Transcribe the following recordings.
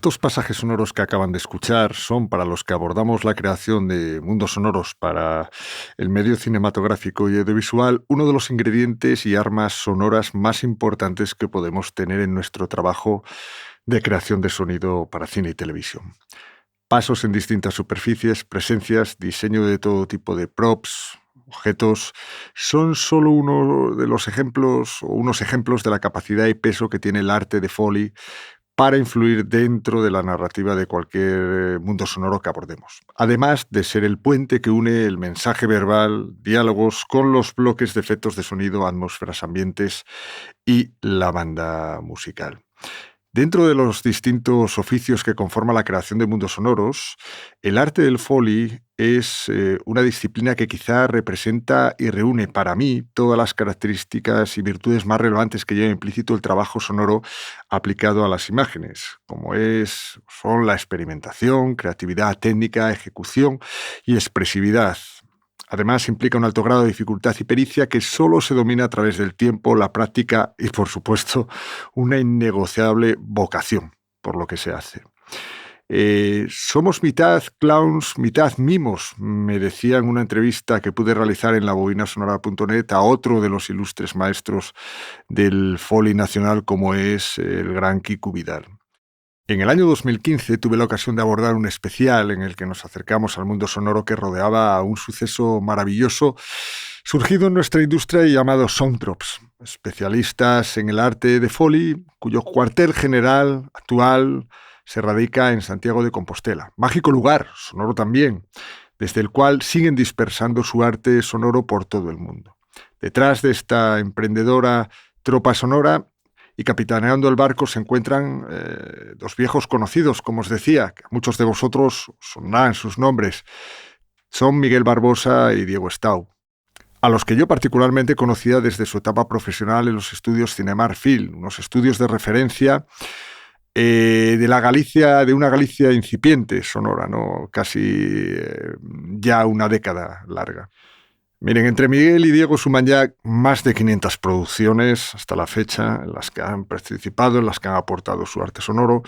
Estos pasajes sonoros que acaban de escuchar son, para los que abordamos la creación de mundos sonoros para el medio cinematográfico y audiovisual, uno de los ingredientes y armas sonoras más importantes que podemos tener en nuestro trabajo de creación de sonido para cine y televisión. Pasos en distintas superficies, presencias, diseño de todo tipo de props, objetos, son solo uno de los ejemplos o unos ejemplos de la capacidad y peso que tiene el arte de Foley para influir dentro de la narrativa de cualquier mundo sonoro que abordemos. Además de ser el puente que une el mensaje verbal, diálogos, con los bloques de efectos de sonido, atmósferas, ambientes y la banda musical. Dentro de los distintos oficios que conforman la creación de mundos sonoros, el arte del Foley es una disciplina que quizá representa y reúne para mí todas las características y virtudes más relevantes que lleva implícito el trabajo sonoro aplicado a las imágenes, como son la experimentación, creatividad técnica, ejecución y expresividad. Además, implica un alto grado de dificultad y pericia que solo se domina a través del tiempo, la práctica y, por supuesto, una innegociable vocación por lo que se hace. Somos mitad clowns, mitad mimos, me decía en una entrevista que pude realizar en labobinasonora.net a otro de los ilustres maestros del Foley nacional, como es el gran Quico Vidal. En el año 2015 tuve la ocasión de abordar un especial en el que nos acercamos al mundo sonoro que rodeaba a un suceso maravilloso surgido en nuestra industria y llamado Soundtrops, especialistas en el arte de Foley, cuyo cuartel general actual se radica en Santiago de Compostela. Mágico lugar, sonoro también, desde el cual siguen dispersando su arte sonoro por todo el mundo. Detrás de esta emprendedora tropa sonora y capitaneando el barco se encuentran dos viejos conocidos, como os decía, que a muchos de vosotros sonarán sus nombres. Son Miguel Barbosa y Diego Stau, a los que yo particularmente conocía desde su etapa profesional en los estudios Cinemar Film, unos estudios de referencia de una Galicia incipiente sonora, ¿no? Casi ya una década larga. Miren, entre Miguel y Diego suman ya más de 500 producciones hasta la fecha, en las que han participado, en las que han aportado su arte sonoro.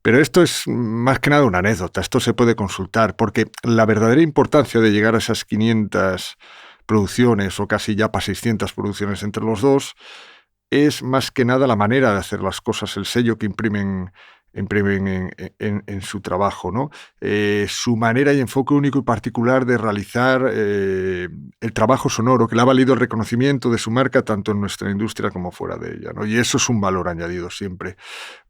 Pero esto es más que nada una anécdota, esto se puede consultar, porque la verdadera importancia de llegar a esas 500 producciones, o casi ya para 600 producciones entre los dos, es más que nada la manera de hacer las cosas, el sello que imprimen en su trabajo, ¿no? Su manera y enfoque único y particular de realizar el trabajo sonoro, que le ha valido el reconocimiento de su marca tanto en nuestra industria como fuera de ella, ¿no? Y eso es un valor añadido siempre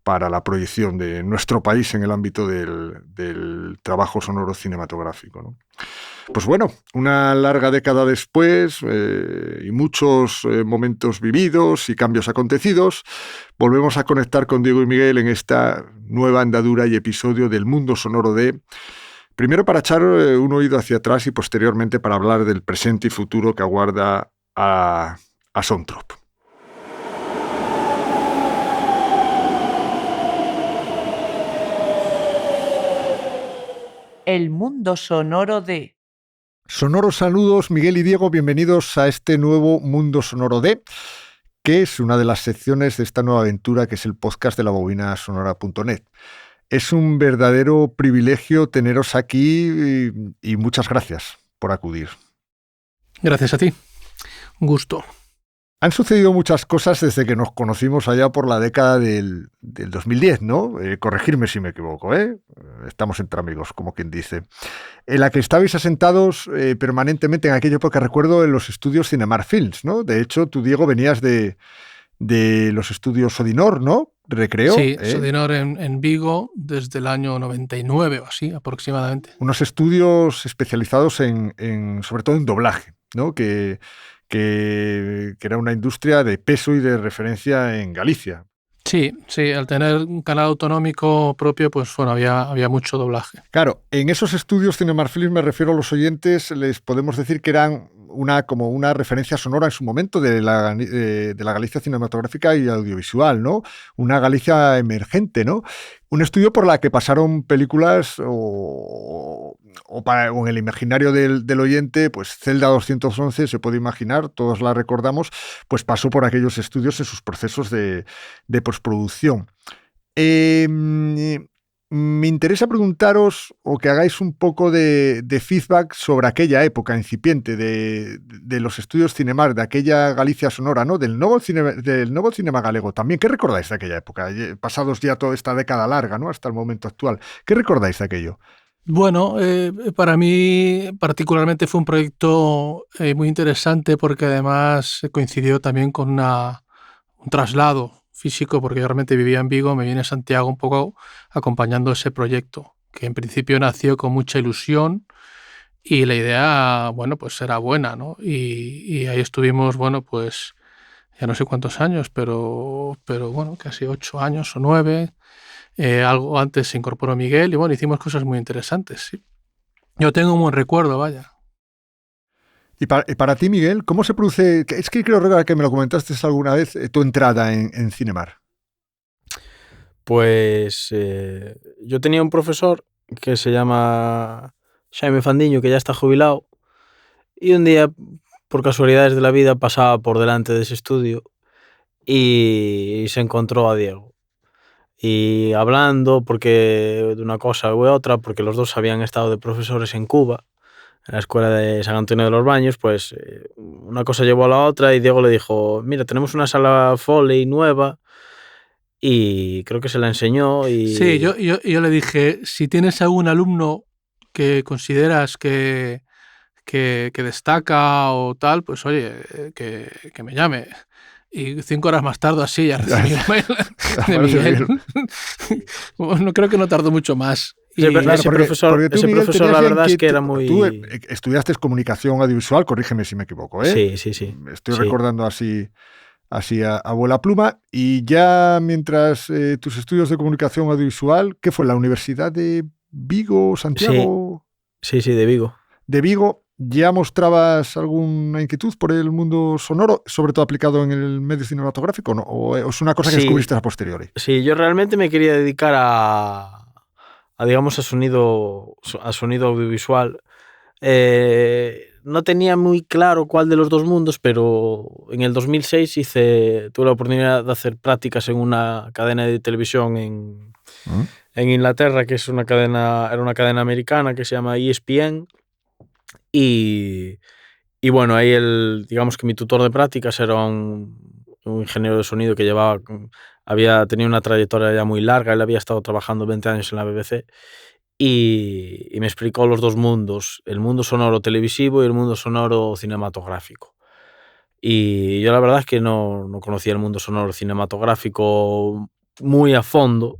para la proyección de nuestro país en el ámbito del trabajo sonoro cinematográfico, ¿no? Pues bueno, una larga década después y muchos momentos vividos y cambios acontecidos, volvemos a conectar con Diego y Miguel en esta nueva andadura y episodio del mundo sonoro primero para echar un oído hacia atrás y posteriormente para hablar del presente y futuro que aguarda a Soundtrop. El mundo sonoro de... Sonoros saludos, Miguel y Diego, bienvenidos a este nuevo Mundo Sonoro que es una de las secciones de esta nueva aventura que es el podcast de labobinasonora.net. Es un verdadero privilegio teneros aquí y muchas gracias por acudir. Gracias a ti. Un gusto. Han sucedido muchas cosas desde que nos conocimos allá por la década del 2010, ¿no? Corregirme si me equivoco, ¿eh? Estamos entre amigos, como quien dice. En la que estabais asentados permanentemente en aquella época, recuerdo, en los estudios Cinemar Films, ¿no? De hecho, tú, Diego, venías de los estudios Sodinor, ¿no? Recreo. Sí, Sodinor en Vigo desde el año 99 o así, aproximadamente. Unos estudios especializados sobre todo en doblaje, ¿no? Que era una industria de peso y de referencia en Galicia. Sí, al tener un canal autonómico propio, pues bueno, había mucho doblaje. Claro, en esos estudios Cinemar Films, me refiero a los oyentes, les podemos decir que eran como una referencia sonora en su momento de la Galicia cinematográfica y audiovisual, ¿no? Una Galicia emergente, ¿no? Un estudio por la que pasaron películas o en el imaginario del oyente, pues Celda 211, se puede imaginar, todos la recordamos, pues pasó por aquellos estudios en sus procesos de postproducción. me interesa preguntaros o que hagáis un poco de feedback sobre aquella época incipiente de los estudios Cinemar, de aquella Galicia sonora, ¿no? Del novo cinema galego también. ¿Qué recordáis de aquella época? Pasados ya toda esta década larga, ¿no? Hasta el momento actual. ¿Qué recordáis de aquello? Bueno, para mí particularmente fue un proyecto muy interesante porque además coincidió también con un traslado físico, porque yo realmente vivía en Vigo, me vine a Santiago un poco acompañando ese proyecto, que en principio nació con mucha ilusión y la idea, bueno, pues era buena, ¿no? Y ahí estuvimos, bueno, pues ya no sé cuántos años, pero bueno, casi 8 años o 9. Algo antes se incorporó Miguel y bueno, hicimos cosas muy interesantes, sí. Yo tengo un buen recuerdo, vaya. Y para ti, Miguel, ¿cómo se produce? Es que creo recordar que me lo comentaste alguna vez, tu entrada en Cinemar. Pues yo tenía un profesor que se llama Xaime Fandiño, que ya está jubilado, y un día, por casualidades de la vida, pasaba por delante de ese estudio y se encontró a Diego. Y hablando porque de una cosa u otra, porque los dos habían estado de profesores en Cuba, en la escuela de San Antonio de los Baños, pues una cosa llevó a la otra y Diego le dijo, mira, tenemos una sala Foley nueva, y creo que se la enseñó y... Sí, yo le dije, si tienes algún alumno que consideras que destaca o tal, pues oye, que me llame. Y 5 horas más tarde así ya recibí un mail de Miguel. No creo que no tardó mucho más. Ese Porque profesor, tú, Miguel, la verdad es que era muy... Tú estudiaste comunicación audiovisual, corrígeme si me equivoco, ¿eh? Sí. Estoy recordando así a vuela pluma. Y ya mientras tus estudios de comunicación audiovisual, ¿qué fue? ¿La Universidad de Vigo, Santiago? Sí, de Vigo. De Vigo, ¿ya mostrabas alguna inquietud por el mundo sonoro, sobre todo aplicado en el medio cinematográfico, ¿no? ¿O es una cosa que descubriste a posteriori? Sí, yo realmente me quería dedicar a digamos, a sonido audiovisual. No tenía muy claro cuál de los dos mundos, pero en el 2006 tuve la oportunidad de hacer prácticas en una cadena de televisión en Inglaterra, que era una cadena americana que se llama ESPN. Y bueno, ahí digamos que mi tutor de prácticas era un ingeniero de sonido que había tenido una trayectoria ya muy larga. Él había estado trabajando 20 años en la BBC y me explicó los dos mundos, el mundo sonoro televisivo y el mundo sonoro cinematográfico. Y yo la verdad es que no conocía el mundo sonoro cinematográfico muy a fondo,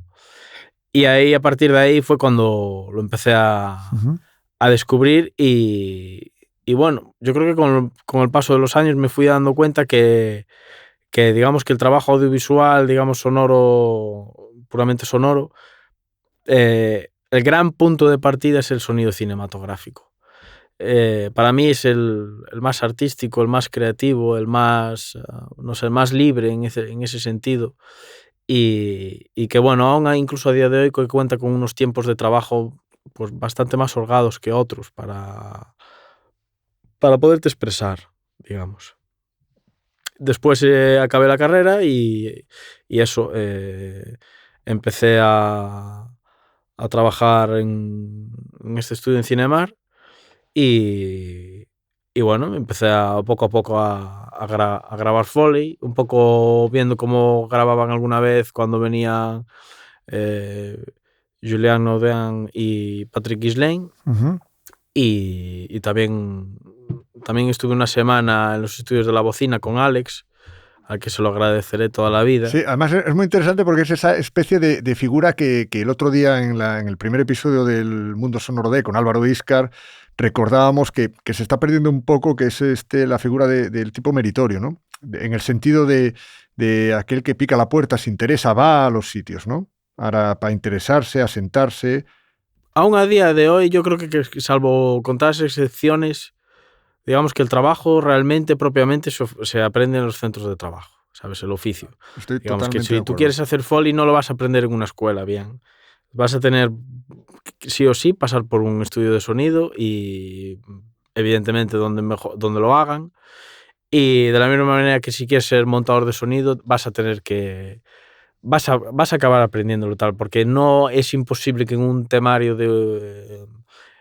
y ahí, a partir de ahí fue cuando lo empecé a descubrir. Y bueno, yo creo que con el paso de los años me fui dando cuenta que digamos que el trabajo audiovisual, digamos sonoro, puramente sonoro, el gran punto de partida es el sonido cinematográfico. Para mí es el más artístico, el más creativo, el más, no sé, más libre en ese sentido. Y que bueno, aún incluso a día de hoy cuenta con unos tiempos de trabajo pues bastante más holgados que otros para poderte expresar, digamos. Después acabé la carrera y eso, empecé a trabajar en este estudio en Cinemar y bueno, empecé poco a poco a grabar Foley, un poco viendo cómo grababan alguna vez cuando venían Julian Naudet y Patrick Ghislaine. Y también estuve una semana en los estudios de La Bocina con Alex, al que se lo agradeceré toda la vida. Sí, además es muy interesante porque es esa especie de figura que el otro día en el primer episodio del Mundo Sonoro D con Álvaro Íscar recordábamos que se está perdiendo un poco, que es la figura del tipo meritorio, ¿no? En el sentido de aquel que pica la puerta, se interesa, va a los sitios, ¿no? Ahora, para interesarse, asentarse. Aún a día de hoy, yo creo que salvo contadas excepciones, digamos que el trabajo realmente, propiamente, se aprende en los centros de trabajo, ¿sabes? El oficio. Estoy Digamos totalmente que si de tú acuerdo. quieres hacer Foley, no lo vas a aprender en una escuela, bien. Vas a tener, sí o sí, pasar por un estudio de sonido y, evidentemente, donde lo hagan. Y de la misma manera que si quieres ser montador de sonido, vas a tener que vas a acabar aprendiéndolo tal, porque no es imposible que en un temario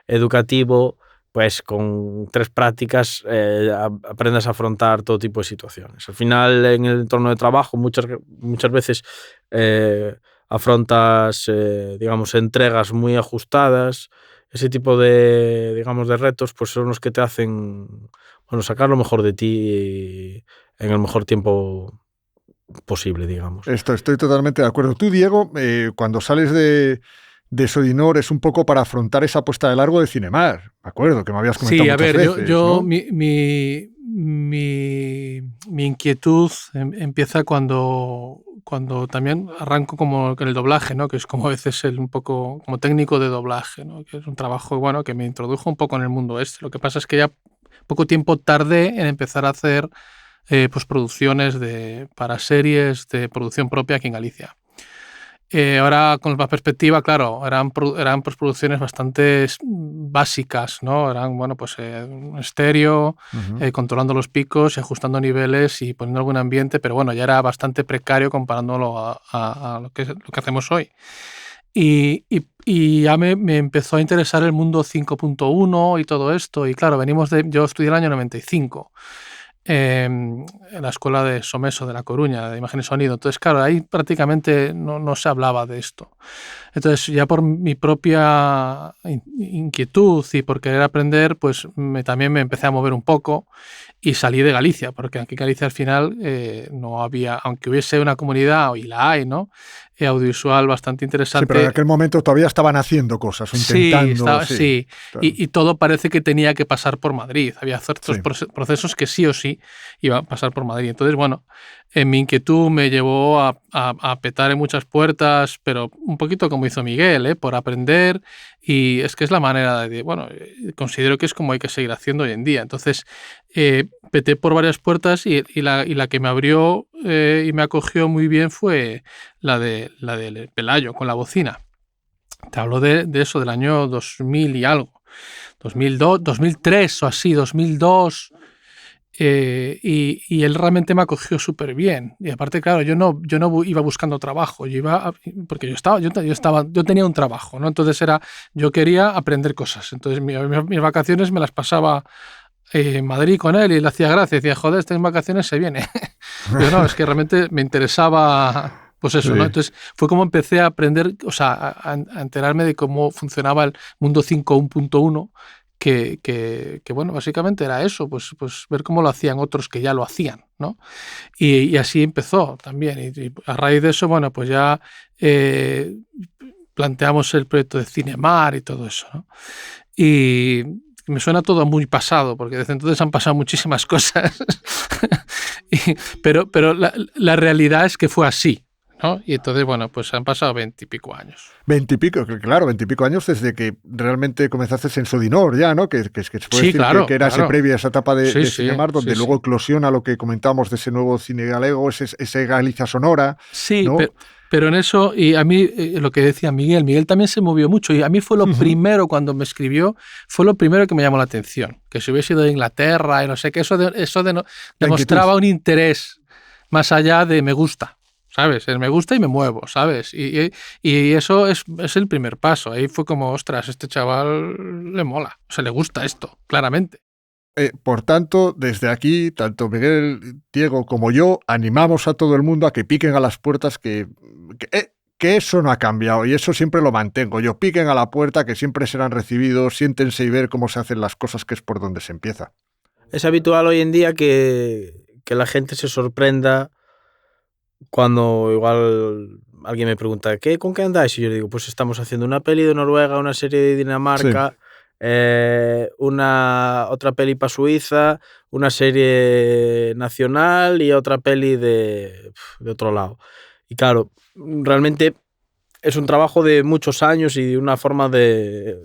educativo, pues con 3 prácticas aprendas a afrontar todo tipo de situaciones. Al final, en el entorno de trabajo, muchas veces afrontas, digamos, entregas muy ajustadas. Ese tipo de, digamos, de retos, pues son los que te hacen, bueno, sacar lo mejor de ti en el mejor tiempo posible, digamos. Estoy totalmente de acuerdo. Tú, Diego, cuando sales de Sodinor es un poco para afrontar esa apuesta de largo de Cinemar. Me acuerdo que me habías comentado Sí, a muchas ver, veces, yo ¿no? mi inquietud empieza cuando también arranco como en el doblaje, ¿no? Que es como a veces un poco como técnico de doblaje, ¿no? Que es un trabajo, bueno, que me introdujo un poco en el mundo este. Lo que pasa es que ya poco tiempo tardé en empezar a hacer pues producciones para series de producción propia aquí en Galicia. Ahora, con la perspectiva, claro, eran producciones bastante básicas, ¿no? Eran, bueno, pues un estéreo, controlando los picos y ajustando niveles y poniendo algún ambiente, pero bueno, ya era bastante precario comparándolo a lo que hacemos hoy. Y ya me empezó a interesar el mundo 5.1 y todo esto. Y claro, yo estudié el año 95. En la escuela de Someso de La Coruña, de imagen y sonido. Entonces, claro, ahí prácticamente no se hablaba de esto. Entonces, ya por mi propia inquietud y por querer aprender, pues también me empecé a mover un poco y salí de Galicia, porque aquí en Galicia al final no había, aunque hubiese una comunidad, y la hay, ¿no? Audiovisual bastante interesante. Sí, pero en aquel momento todavía estaban haciendo cosas o intentando. Sí. Claro. Y todo parece que tenía que pasar por Madrid. Había ciertos procesos que sí o sí iban a pasar por Madrid. Entonces, bueno, mi inquietud me llevó a petar en muchas puertas, pero un poquito como hizo Miguel, por aprender. Y es que es la manera de, bueno, considero que es como hay que seguir haciendo hoy en día. Entonces, peté por varias puertas y la que me abrió y me acogió muy bien fue la del Pelayo con la bocina. Te hablo de eso, del año 2000 y algo. 2002, 2003 o así, 2002. Y él realmente me acogió súper bien. Y aparte, claro, yo no iba buscando trabajo, porque yo tenía un trabajo, ¿no? Entonces yo quería aprender cosas. Entonces mis vacaciones me las pasaba en Madrid con él y le hacía gracia. Decía, joder, estas vacaciones se viene. Pero no, es que realmente me interesaba. Pues eso, ¿no? Entonces fue como empecé a aprender, o sea, a enterarme de cómo funcionaba el mundo 5.1, que bueno, básicamente era eso, pues ver cómo lo hacían otros que ya lo hacían, ¿no? Y así empezó también. Y a raíz de eso, bueno, pues ya planteamos el proyecto de Cinemar y todo eso, ¿no? Y me suena todo muy pasado, porque desde entonces han pasado muchísimas cosas. pero la realidad es que fue así, ¿no? Y entonces, bueno, pues han pasado 20 y pico años. 20 y pico, claro, 20 y pico años desde que realmente comenzaste en Sodinor ya, ¿no? Que se puede decir claro, que era claro. ese previo a esa etapa de Cinemar, donde sí, luego eclosiona lo que comentábamos de ese nuevo cine galego, ese Galicia sonora. Sí, ¿no? pero en eso, y a mí, lo que decía Miguel también se movió mucho, y a mí fue lo primero, cuando me escribió, fue lo primero que me llamó la atención, que si hubiese ido de Inglaterra y no sé qué, eso demostraba un interés más allá de me gusta, ¿sabes? Me gusta y me muevo, ¿sabes? Y eso es el primer paso. Ahí fue como, ostras, este chaval le mola, o sea, le gusta esto, claramente. Por tanto, desde aquí, tanto Miguel, Diego como yo, animamos a todo el mundo a que piquen a las puertas, que eso no ha cambiado y eso siempre lo mantengo. Yo, piquen a la puerta, que siempre serán recibidos, siéntense y ver cómo se hacen las cosas, que es por donde se empieza. Es habitual hoy en día que la gente se sorprenda cuando igual alguien me pregunta ¿con qué andáis? Y yo digo, pues estamos haciendo una peli de Noruega, una serie de Dinamarca... Sí. Otra peli para Suiza, una serie nacional y otra peli de otro lado. Y claro, realmente es un trabajo de muchos años y una forma de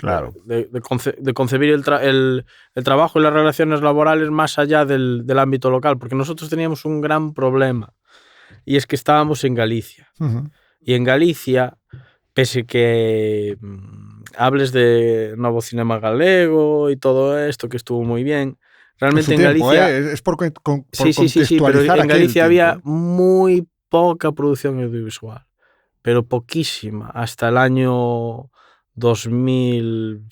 concebir el trabajo y las relaciones laborales más allá del ámbito local, porque nosotros teníamos un gran problema y es que estábamos en Galicia. Y en Galicia, pese que hables de Novo Cinema Galego y todo esto, que estuvo muy bien, realmente en tiempo, Galicia... Es por sí, pero en Galicia había muy poca producción audiovisual, pero poquísima, hasta el año 2000,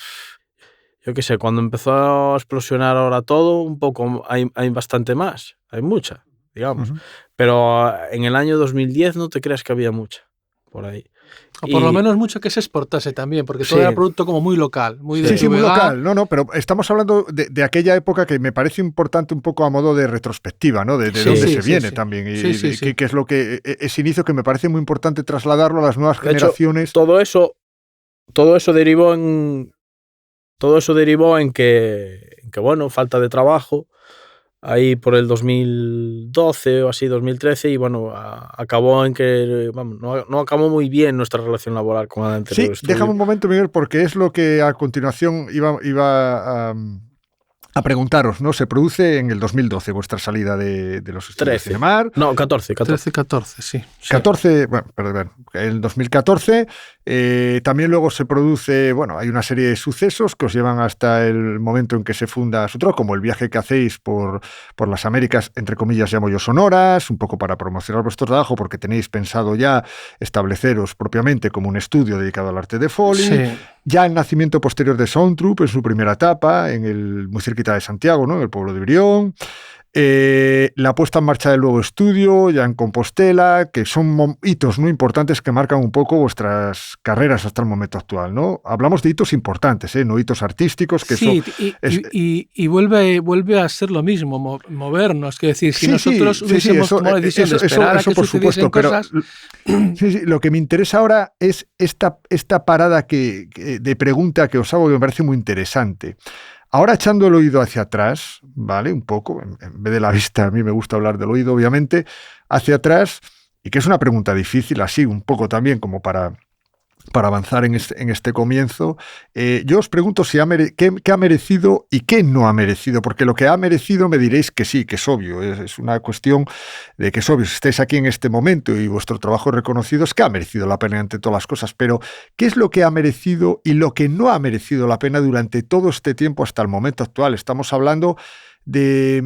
yo qué sé, cuando empezó a explosionar ahora todo, un poco, hay bastante más, hay mucha, digamos, pero en el año 2010 no te creas que había mucha por ahí. O por lo menos mucho que se exportase también, porque todo Sí. era producto como muy local, muy de Sí, muy TVG. local. No, pero estamos hablando de aquella época que me parece importante un poco a modo de retrospectiva, ¿no? De Sí, dónde sí, se viene también. Y qué es lo que... Ese inicio que me parece muy importante trasladarlo a las nuevas De hecho, generaciones. todo eso derivó en que, bueno, falta de trabajo ahí por el 2012 o así, 2013, y bueno, acabó en que, vamos, no acabó muy bien nuestra relación laboral con el anterior estudio. Déjame un momento, Miguel, porque es lo que a continuación iba a preguntaros, ¿no? Se produce en el 2012 vuestra salida de los estudios 13. de Cinemar. No, 14. 13-14, sí. 14, bueno, perdón, en 2014 también luego se produce, bueno, hay una serie de sucesos que os llevan hasta el momento en que se funda Sutro, como el viaje que hacéis por las Américas, entre comillas llamo yo sonoras, un poco para promocionar vuestro trabajo, porque tenéis pensado ya estableceros propiamente como un estudio dedicado al arte de Foley. Sí. Ya el nacimiento posterior de Soundtroop en su primera etapa, muy cerquita de Santiago, ¿no? En el pueblo de Brión. La puesta en marcha del nuevo estudio, ya en Compostela, que son hitos muy importantes que marcan un poco vuestras carreras hasta el momento actual, ¿no? Hablamos de hitos importantes, no hitos artísticos. Que sí, y vuelve a ser lo mismo, movernos. Quiero decir, si nosotros hubiésemos tomado la decisión de esperar a que sucediesen cosas... Sí, lo que me interesa ahora es esta parada de pregunta que os hago, que me parece muy interesante. Ahora echando el oído hacia atrás, ¿vale? Un poco, en vez de la vista, a mí me gusta hablar del oído, obviamente, hacia atrás, y que es una pregunta difícil, así, un poco también como para avanzar en este comienzo. Yo os pregunto qué ha merecido y qué no ha merecido, porque lo que ha merecido me diréis que sí, que es obvio, es una cuestión de que es obvio, si estáis aquí en este momento y vuestro trabajo es reconocido, es que ha merecido la pena ante todas las cosas, pero ¿qué es lo que ha merecido y lo que no ha merecido la pena durante todo este tiempo hasta el momento actual? Estamos hablando de...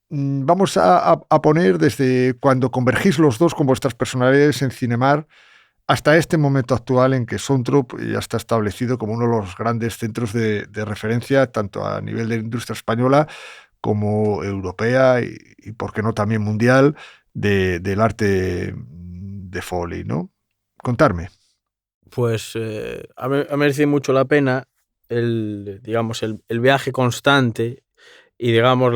Vamos a poner desde cuando convergís los dos con vuestras personalidades en Cinemar hasta este momento actual en que Soundtroop ya está establecido como uno de los grandes centros de referencia, tanto a nivel de la industria española como europea y por qué no también mundial, del arte de Foley, ¿no? Contarme. Pues ha merecido mucho la pena el viaje constante y, digamos,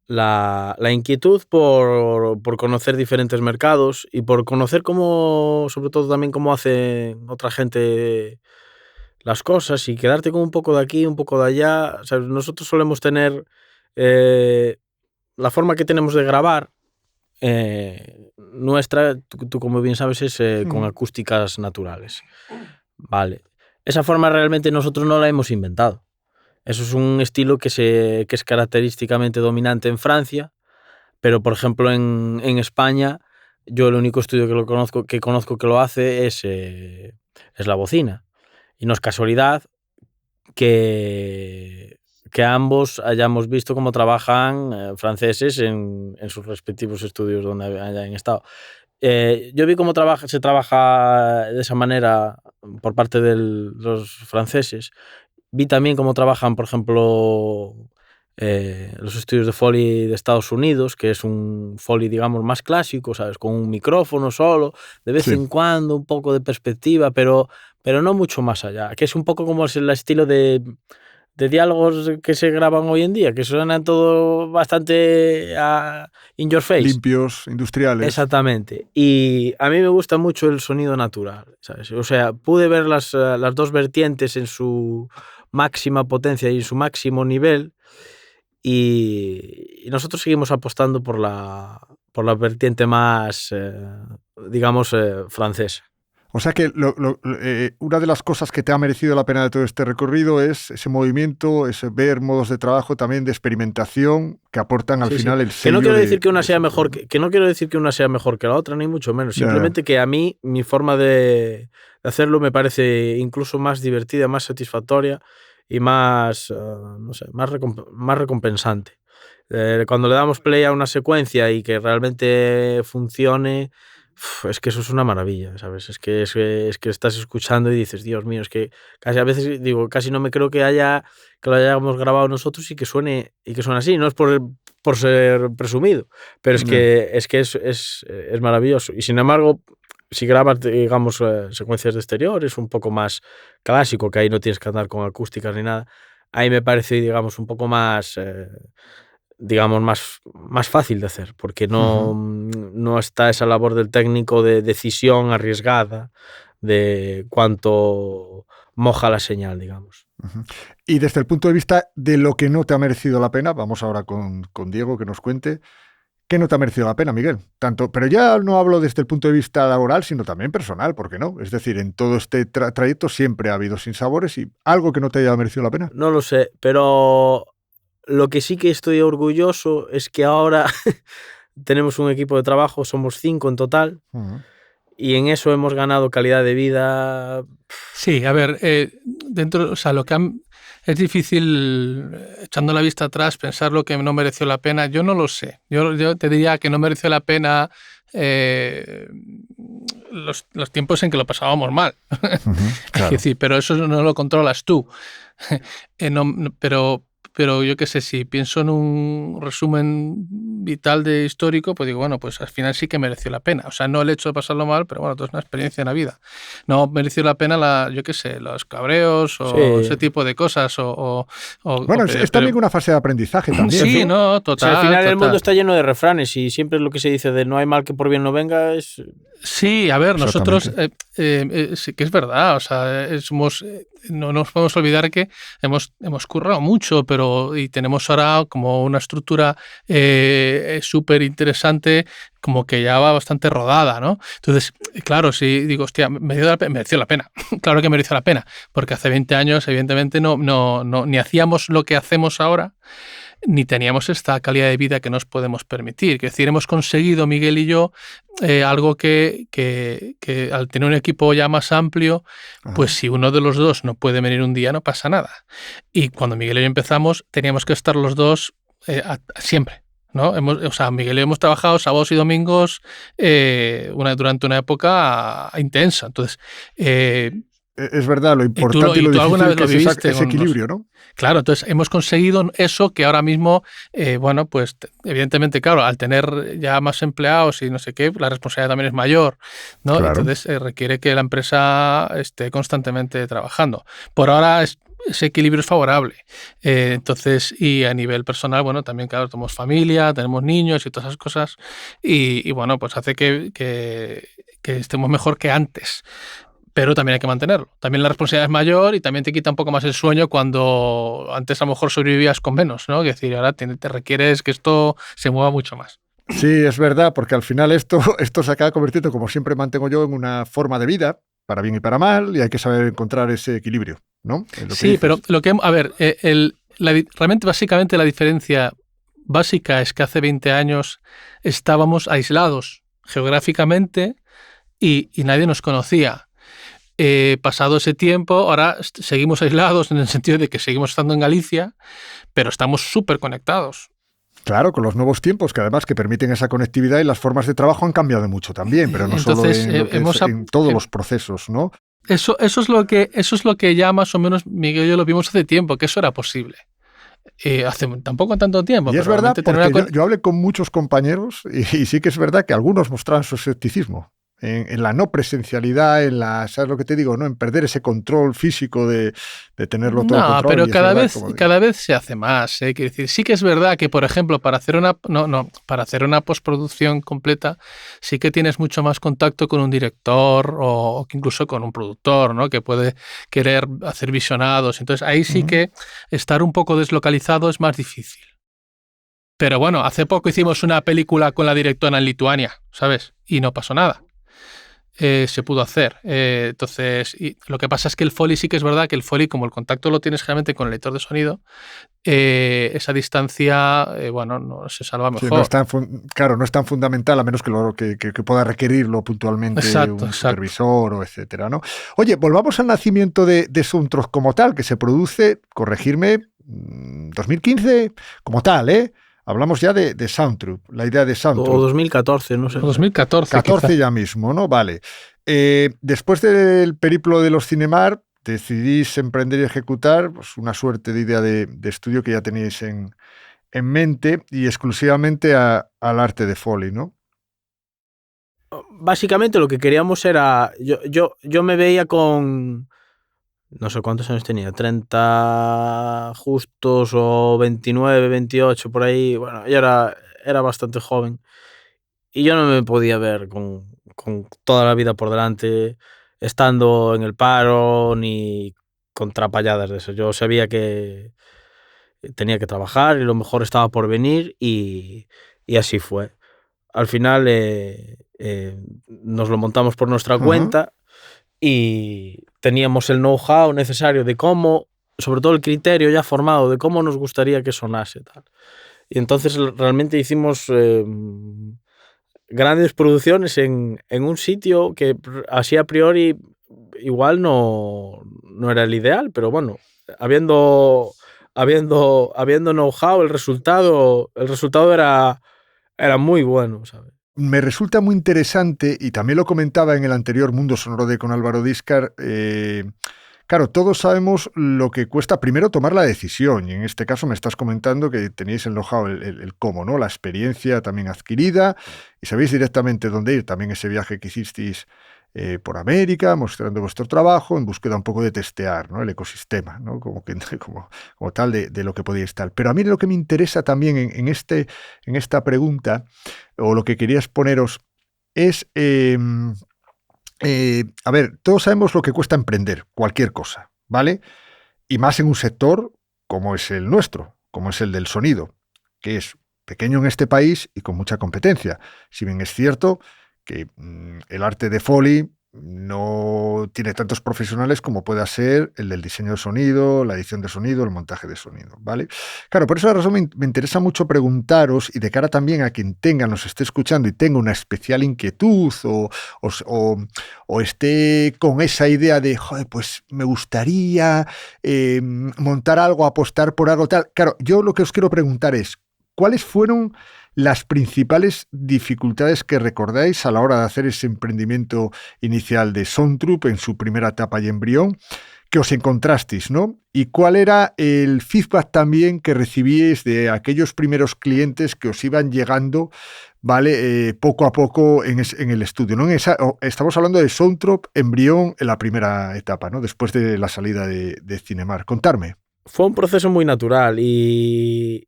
la inquietud por conocer diferentes mercados y por conocer sobre todo también cómo hace otra gente las cosas, y quedarte con un poco de aquí, un poco de allá. O sea, nosotros solemos tener la forma que tenemos de grabar nuestra, tú como bien sabes, es con acústicas naturales. Vale. Esa forma realmente nosotros no la hemos inventado. Eso es un estilo que es característicamente dominante en Francia, pero por ejemplo en España, yo el único estudio que conozco que lo hace es La Bocina. Y no es casualidad que ambos hayamos visto cómo trabajan franceses en sus respectivos estudios donde hayan estado. Yo vi cómo se trabaja de esa manera por parte de los franceses. Vi también cómo trabajan, por ejemplo, los estudios de Foley de Estados Unidos, que es un Foley, digamos, más clásico, ¿sabes? Con un micrófono solo, de vez en cuando un poco de perspectiva, pero no mucho más allá, que es un poco como el estilo de diálogos que se graban hoy en día, que suenan todo bastante in your face. Limpios, industriales. Exactamente. Y a mí me gusta mucho el sonido natural, ¿sabes? O sea, pude ver las dos vertientes en su máxima potencia y en su máximo nivel, y nosotros seguimos apostando por la vertiente más, digamos, francesa. O sea que una de las cosas que te ha merecido la pena de todo este recorrido es ese movimiento, ese ver modos de trabajo también de experimentación que aportan al final el sello. Que no quiero decir que una sea mejor, que no quiero decir que una sea mejor que la otra, ni mucho menos. Simplemente que a mí mi forma de hacerlo me parece incluso más divertida, más satisfactoria y más, no sé, más recompensante. Cuando le damos play a una secuencia y que realmente funcione, es que eso es una maravilla, ¿sabes? Es que estás escuchando y dices, Dios mío, es que casi a veces digo, casi no me creo que lo hayamos grabado nosotros y que suene así. No es por ser presumido, pero Ya. es maravilloso. Y sin embargo, si grabas, digamos, secuencias de exterior, es un poco más clásico, que ahí no tienes que andar con acústicas ni nada. Ahí me parece, digamos, un poco más, digamos, más fácil de hacer, porque no está esa labor del técnico de decisión arriesgada de cuánto moja la señal, digamos. Y desde el punto de vista de lo que no te ha merecido la pena, vamos ahora con Diego que nos cuente, ¿qué no te ha merecido la pena, Miguel? Pero ya no hablo desde el punto de vista laboral, sino también personal, ¿por qué no? Es decir, en todo este trayecto siempre ha habido sinsabores y algo que no te haya merecido la pena. No lo sé, pero lo que sí que estoy orgulloso es que ahora tenemos un equipo de trabajo, somos 5 en total, y en eso hemos ganado calidad de vida. Sí, a ver, dentro, o sea, es difícil, echando la vista atrás, pensar lo que no mereció la pena. Yo no lo sé. Yo te diría que no mereció la pena los tiempos en que lo pasábamos mal. Claro. Es decir, pero eso no lo controlas tú. Pero yo qué sé, si pienso en un resumen vital de histórico, pues digo, bueno, pues al final sí que mereció la pena. O sea, no el hecho de pasarlo mal, pero bueno, todo es una experiencia en la vida. No mereció la pena, yo qué sé, los cabreos o ese tipo de cosas. Bueno, es también una fase de aprendizaje también. Sí, no, total. O sea, al final total. el mundo está lleno de refranes y siempre lo que se dice de no hay mal que por bien no venga es... Sí, a ver, nosotros sí que es verdad, o sea, no nos podemos olvidar que hemos currado mucho, y tenemos ahora como una estructura súper interesante, como que ya va bastante rodada, ¿no? Entonces, claro, si digo, hostia, mereció la pena, claro que mereció la pena, porque hace 20 años, evidentemente, ni hacíamos lo que hacemos ahora, ni teníamos esta calidad de vida que nos podemos permitir. Es decir, hemos conseguido, Miguel y yo, algo que al tener un equipo ya más amplio, pues si uno de los dos no puede venir un día, no pasa nada. Y cuando Miguel y yo empezamos, teníamos que estar los dos siempre, ¿no? Miguel y yo hemos trabajado sábados y domingos durante una época intensa. Entonces, es verdad, lo importante y lo difícil que es ese equilibrio, ¿no? Claro, entonces hemos conseguido eso que ahora mismo, bueno, pues evidentemente, claro, al tener ya más empleados y no sé qué, la responsabilidad también es mayor, ¿no? Claro. Entonces requiere que la empresa esté constantemente trabajando. Por ahora ese equilibrio es favorable. Entonces, y a nivel personal, bueno, también, claro, tenemos familia, tenemos niños y todas esas cosas, y bueno, pues hace que estemos mejor que antes. Pero también hay que mantenerlo. También la responsabilidad es mayor y también te quita un poco más el sueño cuando antes a lo mejor sobrevivías con menos, ¿no? Es decir, ahora te requieres que esto se mueva mucho más. Sí, es verdad, porque al final esto se acaba convirtiendo, como siempre mantengo yo, en una forma de vida, para bien y para mal, y hay que saber encontrar ese equilibrio, ¿no? Sí, pero realmente básicamente la diferencia básica es que hace 20 años estábamos aislados geográficamente y nadie nos conocía. Pasado ese tiempo, ahora seguimos aislados en el sentido de que seguimos estando en Galicia, pero estamos súper conectados. Claro, con los nuevos tiempos que además que permiten esa conectividad y las formas de trabajo han cambiado mucho también, pero no entonces, solo en todos los procesos, ¿no? Eso es lo que ya más o menos Miguel y yo lo vimos hace tiempo, que eso era posible. Tampoco tanto tiempo. Y es verdad, porque yo hablé con muchos compañeros y sí que es verdad que algunos mostraban su escepticismo. En la no presencialidad, ¿sabes lo que te digo? ¿No? En perder ese control físico de tenerlo todo controlado. No, pero cada vez se hace más. Quiero decir, sí que es verdad que, por ejemplo, para hacer una postproducción completa, sí que tienes mucho más contacto con un director o incluso con un productor, ¿no? Que puede querer hacer visionados. Entonces, ahí sí que estar un poco deslocalizado es más difícil. Pero bueno, hace poco hicimos una película con la directora en Lituania, ¿sabes? Y no pasó nada. Se pudo hacer. Entonces, y lo que pasa es que el Foley sí que es verdad que el Foley, como el contacto lo tienes generalmente con el editor de sonido, esa distancia, no se salva mejor. Sí, no es tan fundamental, a menos que pueda requerirlo puntualmente un supervisor o etcétera, ¿no? Oye, volvamos al nacimiento de Soundtrock como tal, que se produce, corregirme, 2015 como tal, ¿eh? Hablamos ya de Soundtroop, la idea de O Soundtroop. 2014, no sé. 2014. 14 quizá. ya mismo, ¿no? Vale. Después del periplo de los Cinemar, decidís emprender y ejecutar pues, una suerte de idea de estudio que ya teníais en mente y exclusivamente al arte de Foley, ¿no? Básicamente lo que queríamos era... Yo me veía con... No sé cuántos años tenía, 30 justos o 29, 28, por ahí. Bueno, yo era bastante joven. Y yo no me podía ver con toda la vida por delante, estando en el paro, ni con trapalladas de eso. Yo sabía que tenía que trabajar y lo mejor estaba por venir y así fue. Al final nos lo montamos por nuestra cuenta y teníamos el know-how necesario de cómo, sobre todo el criterio ya formado de cómo nos gustaría que sonase tal. Y entonces realmente hicimos grandes producciones en un sitio que así a priori igual no era el ideal, pero bueno, habiendo know-how, el resultado era muy bueno, ¿sabes? Me resulta muy interesante, y también lo comentaba en el anterior Mundo Sonoro de con Álvaro Díscar, claro, todos sabemos lo que cuesta primero tomar la decisión, y en este caso me estás comentando que teníais el know-how, el cómo, ¿no? La experiencia también adquirida, y sabéis directamente dónde ir. También ese viaje que hicisteis por América, mostrando vuestro trabajo, en búsqueda un poco de testear, ¿no? El ecosistema, ¿no? Como tal de lo que podíais estar. Pero a mí lo que me interesa también en esta pregunta, o lo que quería exponeros, es... a ver, todos sabemos lo que cuesta emprender cualquier cosa, ¿vale? Y más en un sector como es el nuestro, como es el del sonido, que es pequeño en este país y con mucha competencia. Si bien es cierto que el arte de Foley no tiene tantos profesionales como pueda ser el del diseño de sonido, la edición de sonido, el montaje de sonido, ¿vale? Claro, por esa razón me interesa mucho preguntaros, y de cara también a quien nos esté escuchando y tenga una especial inquietud o esté con esa idea de, joder, pues me gustaría montar algo, apostar por algo tal. Claro, yo lo que os quiero preguntar es, ¿cuáles fueron las principales dificultades que recordáis a la hora de hacer ese emprendimiento inicial de Soundtroop en su primera etapa y embrión, que os encontrasteis, ¿no? ¿Y cuál era el feedback también que recibíais de aquellos primeros clientes que os iban llegando, ¿vale? Poco a poco en el estudio, ¿no? Estamos hablando de Soundtroop embrión en la primera etapa, ¿no? Después de la salida de Cinemar. Contarme. Fue un proceso muy natural y,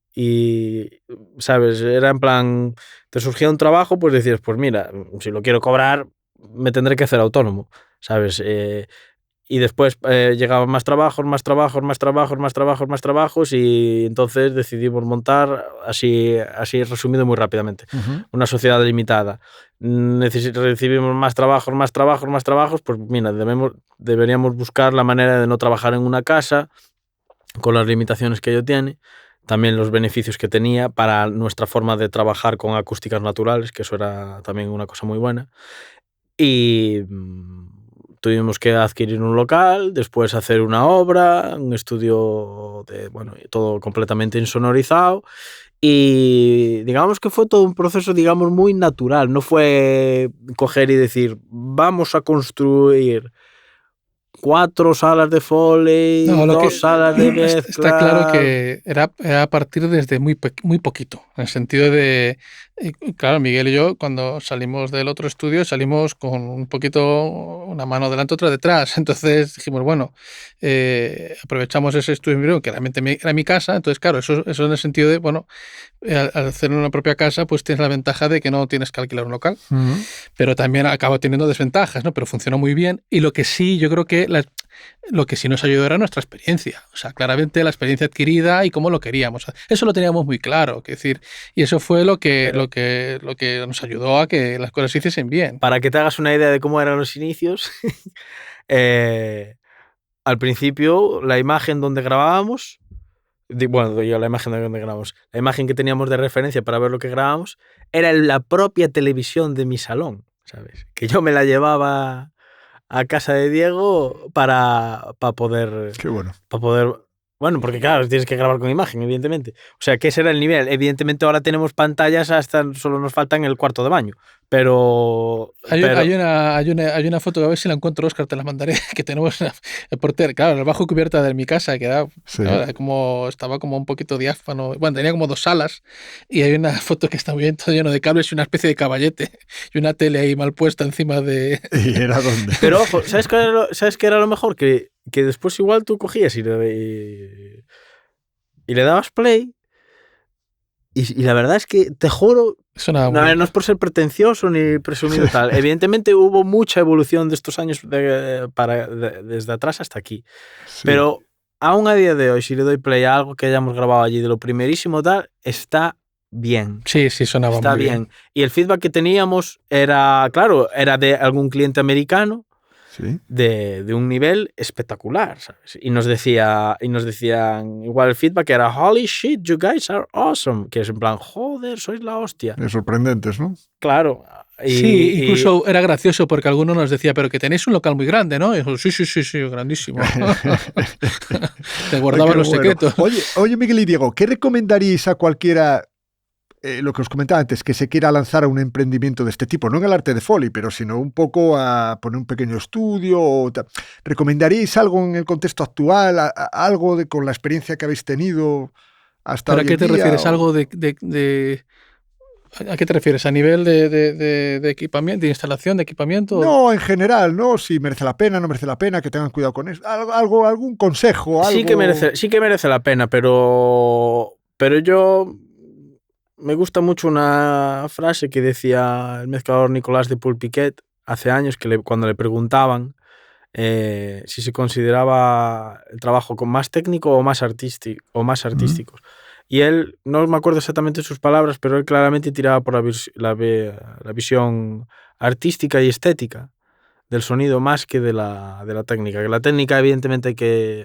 ¿sabes? Era en plan, te surgía un trabajo, pues decías, pues mira, si lo quiero cobrar, me tendré que hacer autónomo, ¿sabes? Y después llegaban más trabajos, y entonces decidimos montar, así resumido muy rápidamente, una sociedad limitada. Recibimos más trabajos, pues mira, deberíamos buscar la manera de no trabajar en una casa, con las limitaciones que ello tiene, también los beneficios que tenía para nuestra forma de trabajar con acústicas naturales, que eso era también una cosa muy buena. Y tuvimos que adquirir un local, después hacer una obra, un estudio todo completamente insonorizado, y digamos que fue todo un proceso, digamos, muy natural. No fue coger y decir, vamos a construir 4 salas de Foley, 2 salas de mezcla. Está claro que era a partir desde muy poquito, en el sentido de, claro, Miguel y yo cuando salimos del otro estudio salimos con un poquito una mano delante, otra detrás. Entonces dijimos, bueno, aprovechamos ese estudio que realmente era mi casa. Entonces, claro, eso en el sentido de, bueno, al hacer una propia casa, pues tienes la ventaja de que no tienes que alquilar un local, pero también acaba teniendo desventajas, ¿no? Pero funcionó muy bien. Y lo que sí, yo creo que lo que sí nos ayudó era nuestra experiencia. O sea, claramente la experiencia adquirida y cómo lo queríamos. Eso lo teníamos muy claro, es decir, y eso fue lo que nos ayudó a que las cosas se hiciesen bien. Para que te hagas una idea de cómo eran los inicios, al principio la imagen donde grabábamos, la imagen que teníamos de referencia para ver lo que grabábamos era la propia televisión de mi salón, ¿sabes? Que yo me la llevaba a casa de Diego para poder... Qué bueno. Para poder Bueno, porque claro, tienes que grabar con imagen, evidentemente. O sea, que ese era el nivel. Evidentemente ahora tenemos pantallas hasta solo nos faltan el cuarto de baño. Pero... Hay pero una foto, a ver si la encuentro, Óscar, te la mandaré, que tenemos el portero, claro, bajo cubierta de mi casa, que era, Sí. claro, estaba como un poquito diáfano. Bueno, tenía como 2 salas y hay una foto que está muy bien, todo lleno de cables y una especie de caballete y una tele ahí mal puesta encima de... ¿Y era donde? Pero ojo, ¿sabes qué era lo mejor? Que después igual tú cogías y le dabas play y la verdad es que, te juro, Sonaba no, muy bien. no es por ser pretencioso ni presumido tal. Evidentemente hubo mucha evolución de estos años desde atrás hasta aquí. Sí. Pero aún a día de hoy, si le doy play a algo que hayamos grabado allí de lo primerísimo tal, está bien. Sí, sonaba Está muy bien. bien. Y el feedback que teníamos era, claro, era de algún cliente americano Sí. de un nivel espectacular, ¿sabes? Y nos decían, igual el feedback era holy shit, you guys are awesome, que es en plan, joder, sois la hostia. Es sorprendentes, ¿no? Claro. Sí, incluso era gracioso porque alguno nos decía, pero que tenéis un local muy grande, ¿no? Y dijo, sí, grandísimo. Te guardaban los secretos. Oye, Miguel y Diego, ¿qué recomendaríais a cualquiera, lo que os comentaba antes, que se quiera lanzar a un emprendimiento de este tipo? No en el arte de Foley, pero sino un poco a poner un pequeño estudio. ¿Recomendaríais algo en el contexto actual? ¿Algo con la experiencia que habéis tenido hasta ¿Pero hoy a qué en te día, refieres? o... ¿Algo ¿A qué te refieres? ¿A nivel de equipamiento, de instalación, de equipamiento? No, en general, ¿no? Si merece la pena, no merece la pena, que tengan cuidado con eso. Algún consejo, algo... Sí que merece la pena, pero yo me gusta mucho una frase que decía el mezclador Nicolás de Pulpiquet hace años, que cuando le preguntaban si se consideraba el trabajo más técnico o más artísticos. Y él, no me acuerdo exactamente sus palabras, pero él claramente tiraba por la visión artística y estética del sonido más que de la técnica. Que la técnica evidentemente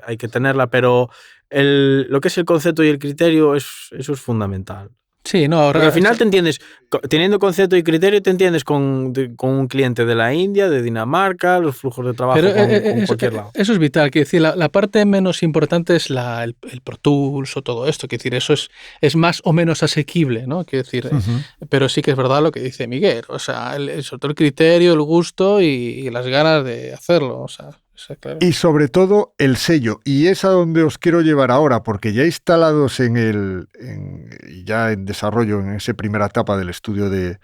hay que tenerla, pero lo que es el concepto y el criterio, eso es fundamental. Sí, no, Porque al final te entiendes, teniendo concepto y criterio, te entiendes con un cliente de la India, de Dinamarca, los flujos de trabajo con cualquier lado. Eso es vital. Quiero decir, la parte menos importante es el Pro Tools o todo esto. Quiero decir, eso es más o menos asequible, ¿no? Quiero decir, pero sí que es verdad lo que dice Miguel. O sea, sobre todo el criterio, el gusto y las ganas de hacerlo. O sea, claro. Y sobre todo el sello, y es a donde os quiero llevar ahora, porque ya instalados ya en desarrollo en esa primera etapa del estudio de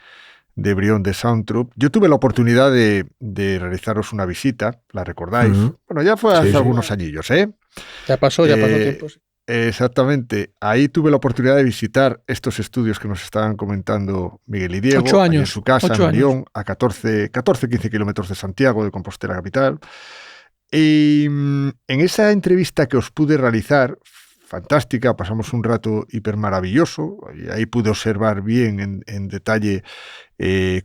Brion de Soundtroop, yo tuve la oportunidad de realizaros una visita, ¿la recordáis? Bueno, ya fue hace algunos añillos, ¿eh? Ya pasó tiempo. Sí. Exactamente, ahí tuve la oportunidad de visitar estos estudios que nos estaban comentando Miguel y Diego, 8 años, en su casa, en Brión, a 14-15 kilómetros de Santiago, de Compostela capital. Y en esa entrevista que os pude realizar, fantástica, pasamos un rato hiper maravilloso, y ahí pude observar bien en detalle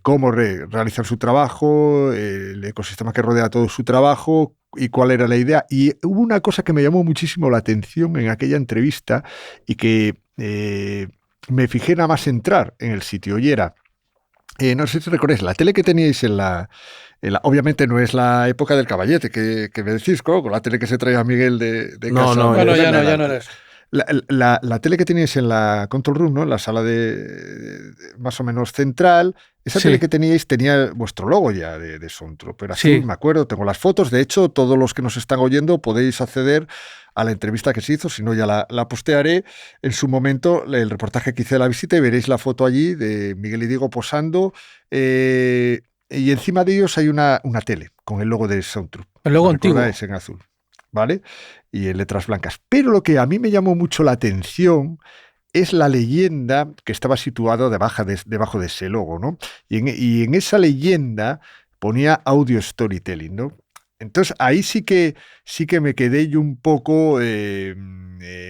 cómo realizar su trabajo, el ecosistema que rodea todo su trabajo y cuál era la idea. Y hubo una cosa que me llamó muchísimo la atención en aquella entrevista y que me fijé nada más entrar en el sitio, y era, no sé si recordáis, la tele que teníais obviamente no es la época del caballete que me decís, con la tele que se traía Miguel de casa. No, ya no eres. La tele que teníais en la control room, ¿no? En la sala más o menos central, esa tele que teníais tenía vuestro logo ya de Soundtroop, pero azul, me acuerdo, tengo las fotos. De hecho, todos los que nos están oyendo podéis acceder a la entrevista que se hizo, si no ya la postearé en su momento, el reportaje que hice de la visita, y veréis la foto allí de Miguel y Diego posando, y encima de ellos hay una tele con el logo de Soundtroop. El logo antiguo. En azul, ¿vale? Y en letras blancas. Pero lo que a mí me llamó mucho la atención es la leyenda que estaba situada debajo de ese logo, ¿no? Y en esa leyenda ponía audio storytelling, ¿no? Entonces ahí sí que me quedé yo un poco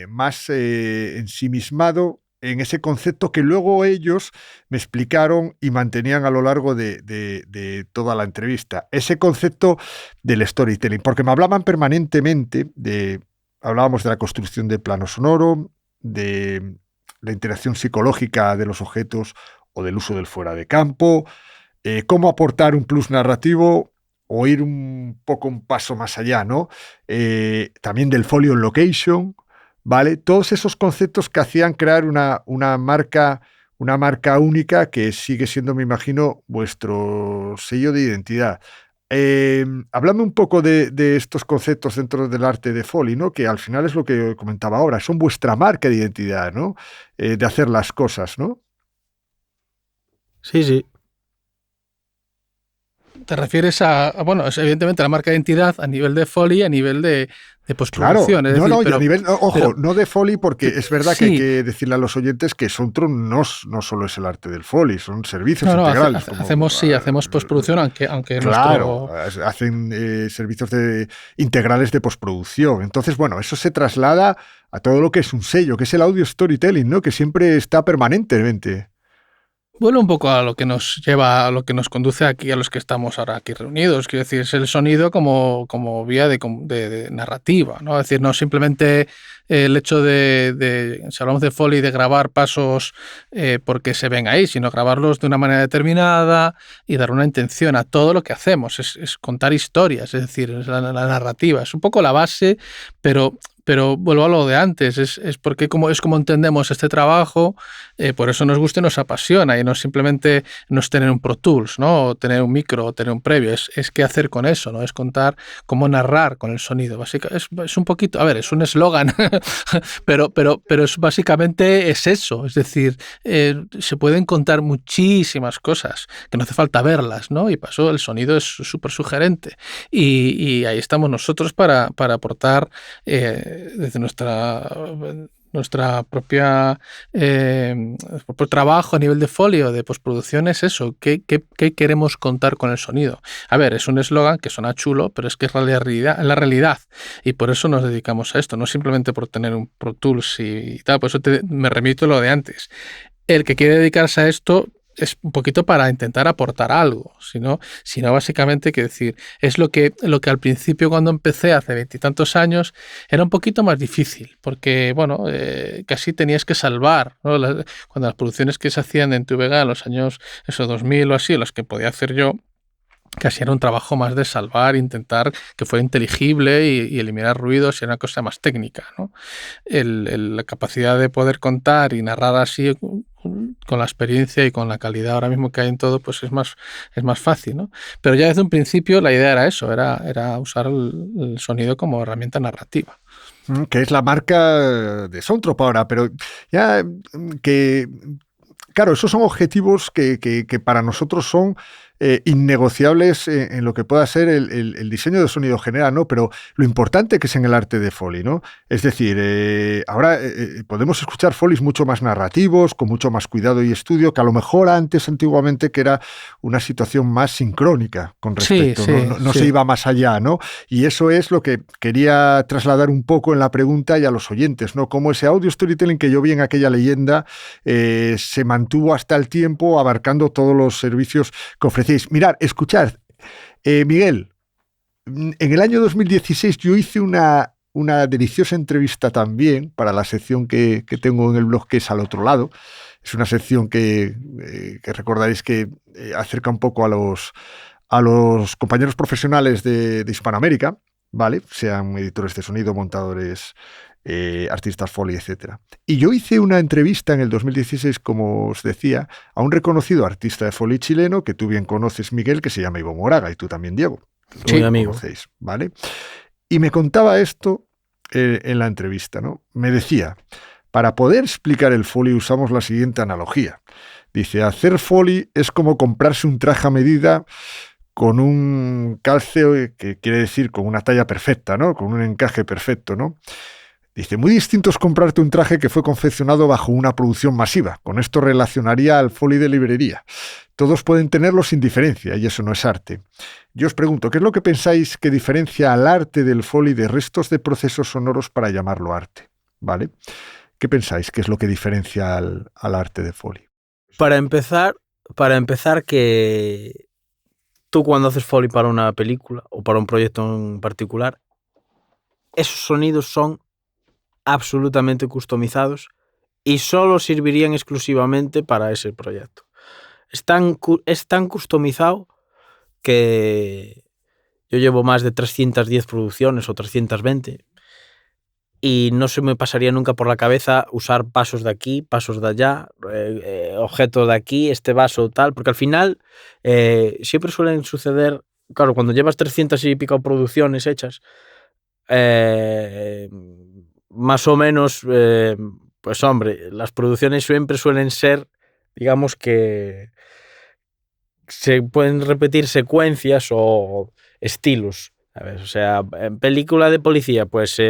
más ensimismado en ese concepto que luego ellos me explicaron y mantenían a lo largo de toda la entrevista. Ese concepto del storytelling, porque me hablaban permanentemente hablábamos de la construcción de plano sonoro, de la interacción psicológica de los objetos o del uso del fuera de campo, cómo aportar un plus narrativo o ir un paso más allá, ¿no? También del folio location, ¿vale? Todos esos conceptos que hacían crear una marca única que sigue siendo, me imagino, vuestro sello de identidad. Hablando un poco de estos conceptos dentro del arte de Foley, ¿no? Que al final es lo que comentaba ahora, son vuestra marca de identidad, ¿no? De hacer las cosas, ¿no? Sí, sí. Te refieres bueno, es evidentemente la marca de identidad a nivel de Foley, a nivel de Claro, postproducción. Es no, decir, no, y pero, a nivel, ojo, pero- no de Foley, porque es verdad que hay sí, que decirle a los oyentes que Soundtron no solo es el arte del Foley, son servicios no, integrales. hacemos postproducción, aunque Claro, nuestro... hacen servicios integrales de postproducción. Entonces, bueno, eso se traslada a todo lo que es un sello, que es el audio storytelling, ¿no? Que siempre está permanentemente. Vuelve un poco a lo que nos lleva, a lo que nos conduce aquí, a los que estamos ahora aquí reunidos. Quiero decir, es el sonido como vía de narrativa, ¿no? Es decir, no simplemente el hecho si hablamos de Foley, de grabar pasos porque se ven ahí, sino grabarlos de una manera determinada y dar una intención a todo lo que hacemos. Es contar historias, es decir, es la narrativa. Es un poco la base, pero vuelvo a lo de antes, es porque es como entendemos este trabajo, por eso nos gusta y nos apasiona, y no simplemente no es tener un Pro Tools, ¿no? O tener un micro, o tener un previo, es qué hacer con eso, ¿no? Es contar cómo narrar con el sonido. Básicamente, es un poquito, a ver, es un eslogan, pero básicamente es eso, es decir, se pueden contar muchísimas cosas, que no hace falta verlas, ¿no? Y pasó, el sonido es súper sugerente, y ahí estamos nosotros para aportar desde nuestra propia propio trabajo a nivel de folio, de postproducción, es eso, ¿qué queremos contar con el sonido? A ver, es un eslogan que suena chulo, pero es que es la realidad, y por eso nos dedicamos a esto, no simplemente por tener un Pro Tools y tal. Por eso me remito a lo de antes. El que quiere dedicarse a esto es un poquito para intentar aportar algo, sino básicamente, que decir, es lo que al principio, cuando empecé hace 20 y tantos años, era un poquito más difícil, porque bueno, casi tenías que salvar, ¿no? Cuando las producciones que se hacían en TVG en los años 2000 o así, las que podía hacer yo, casi era un trabajo más de salvar, intentar que fuera inteligible y eliminar ruidos, y era una cosa más técnica, ¿no? La capacidad de poder contar y narrar así, con la experiencia y con la calidad ahora mismo que hay en todo, pues es más fácil, ¿no? Pero ya desde un principio la idea era eso, era usar el sonido como herramienta narrativa. Que es la marca de Soundtrop ahora, pero ya que... Claro, esos son objetivos que para nosotros son innegociables en lo que pueda ser el diseño de sonido general, ¿no? Pero lo importante que es en el arte de Foley, ¿no? Es decir, ahora podemos escuchar Foleys mucho más narrativos, con mucho más cuidado y estudio, que a lo mejor antiguamente, que era una situación más sincrónica con respecto, no se iba más allá, ¿no? Y eso es lo que quería trasladar un poco en la pregunta y a los oyentes, ¿no? Cómo ese audio storytelling que yo vi en aquella leyenda se mantuvo hasta el tiempo, abarcando todos los servicios que ofrecéis. Mirad, escuchad, Miguel, en el año 2016 yo hice una deliciosa entrevista también para la sección que tengo en el blog, que es Al Otro Lado. Es una sección que recordaréis que acerca un poco a los compañeros profesionales de Hispanoamérica, ¿vale? Sean editores de sonido, montadores, artistas Foley, etc. Y yo hice una entrevista en el 2016, como os decía, a un reconocido artista de Foley chileno, que tú bien conoces, Miguel, que se llama Ivo Moraga, y tú también, Diego. Sí, amigo. Conocéis, ¿vale? Y me contaba esto en la entrevista, ¿no? Me decía, para poder explicar el Foley usamos la siguiente analogía. Dice, hacer Foley es como comprarse un traje a medida con un calce, que quiere decir con una talla perfecta, ¿no? Con un encaje perfecto, ¿no? Dice, muy distinto es comprarte un traje que fue confeccionado bajo una producción masiva. Con esto relacionaría al Foley de librería. Todos pueden tenerlo sin diferencia, y eso no es arte. Yo os pregunto, ¿qué es lo que pensáis que diferencia al arte del Foley de restos de procesos sonoros para llamarlo arte? ¿Vale? ¿Qué pensáis que es lo que diferencia al arte de Foley? Para empezar, que tú, cuando haces Foley para una película o para un proyecto en particular, esos sonidos son absolutamente customizados y solo servirían exclusivamente para ese proyecto. Es tan customizado que yo llevo más de 310 producciones o 320 y no se me pasaría nunca por la cabeza usar pasos de aquí, pasos de allá, objetos de aquí, este vaso, tal, porque al final siempre suelen suceder, claro, cuando llevas 300 y pico producciones hechas, más o menos, pues hombre, las producciones siempre suelen ser, digamos que se pueden repetir secuencias o estilos. ¿Sabes? O sea, en película de policía, pues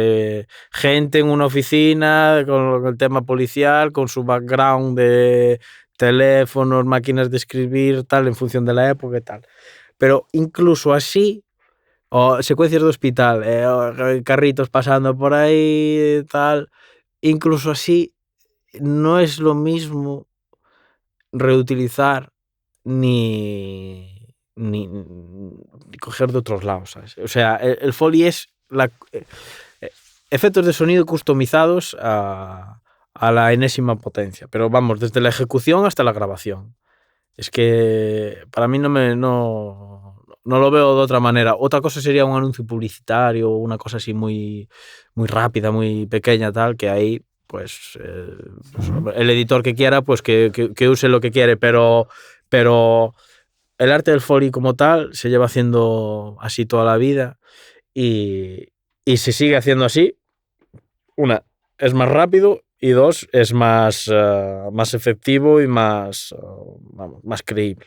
gente en una oficina con el tema policial, con su background de teléfonos, máquinas de escribir, tal, en función de la época y tal. Pero incluso así, o secuencias de hospital, carritos pasando por ahí, tal, incluso así, no es lo mismo reutilizar ni coger de otros lados, ¿sabes? O sea, el Foley es efectos de sonido customizados a la enésima potencia, pero vamos, desde la ejecución hasta la grabación. Es que para mí no lo veo de otra manera. Otra cosa sería un anuncio publicitario, una cosa así muy, muy rápida, muy pequeña, tal, que ahí pues el editor que quiera, pues que use lo que quiere, pero el arte del Foley como tal se lleva haciendo así toda la vida y se sigue haciendo así. Una, es más rápido y dos, es más efectivo y más creíble.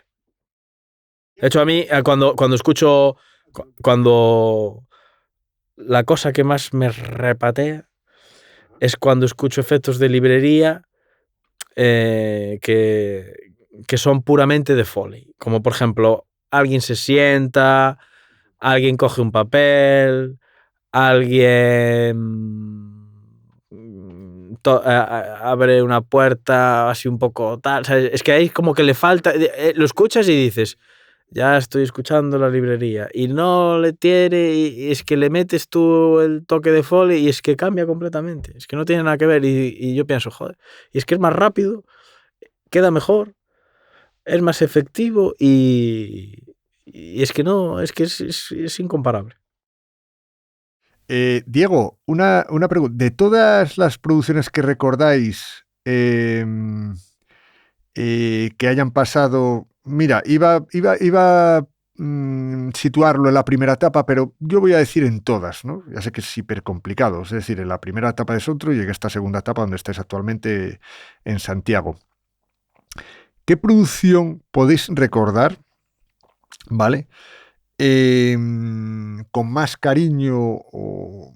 De hecho, a mí cuando escucho, cuando la cosa que más me repatea es cuando escucho efectos de librería que son puramente de Foley. Como por ejemplo, alguien se sienta, alguien coge un papel, alguien abre una puerta así un poco tal. O sea, es que ahí como que le falta... lo escuchas y dices, ya estoy escuchando la librería. Y no le tiene... Y es que le metes tú el toque de Foley y es que cambia completamente. Es que no tiene nada que ver. Y yo pienso, joder, y es que es más rápido, queda mejor, es más efectivo y es que no, es que es incomparable. Diego, una pregunta. De todas las producciones que recordáis que hayan pasado, mira, iba situarlo en la primera etapa, pero yo voy a decir en todas, ¿no? Ya sé que es hiper complicado, es decir, en la primera etapa de Sontro y en esta segunda etapa donde estáis actualmente en Santiago. ¿Qué producción podéis recordar, ¿vale? Con más cariño o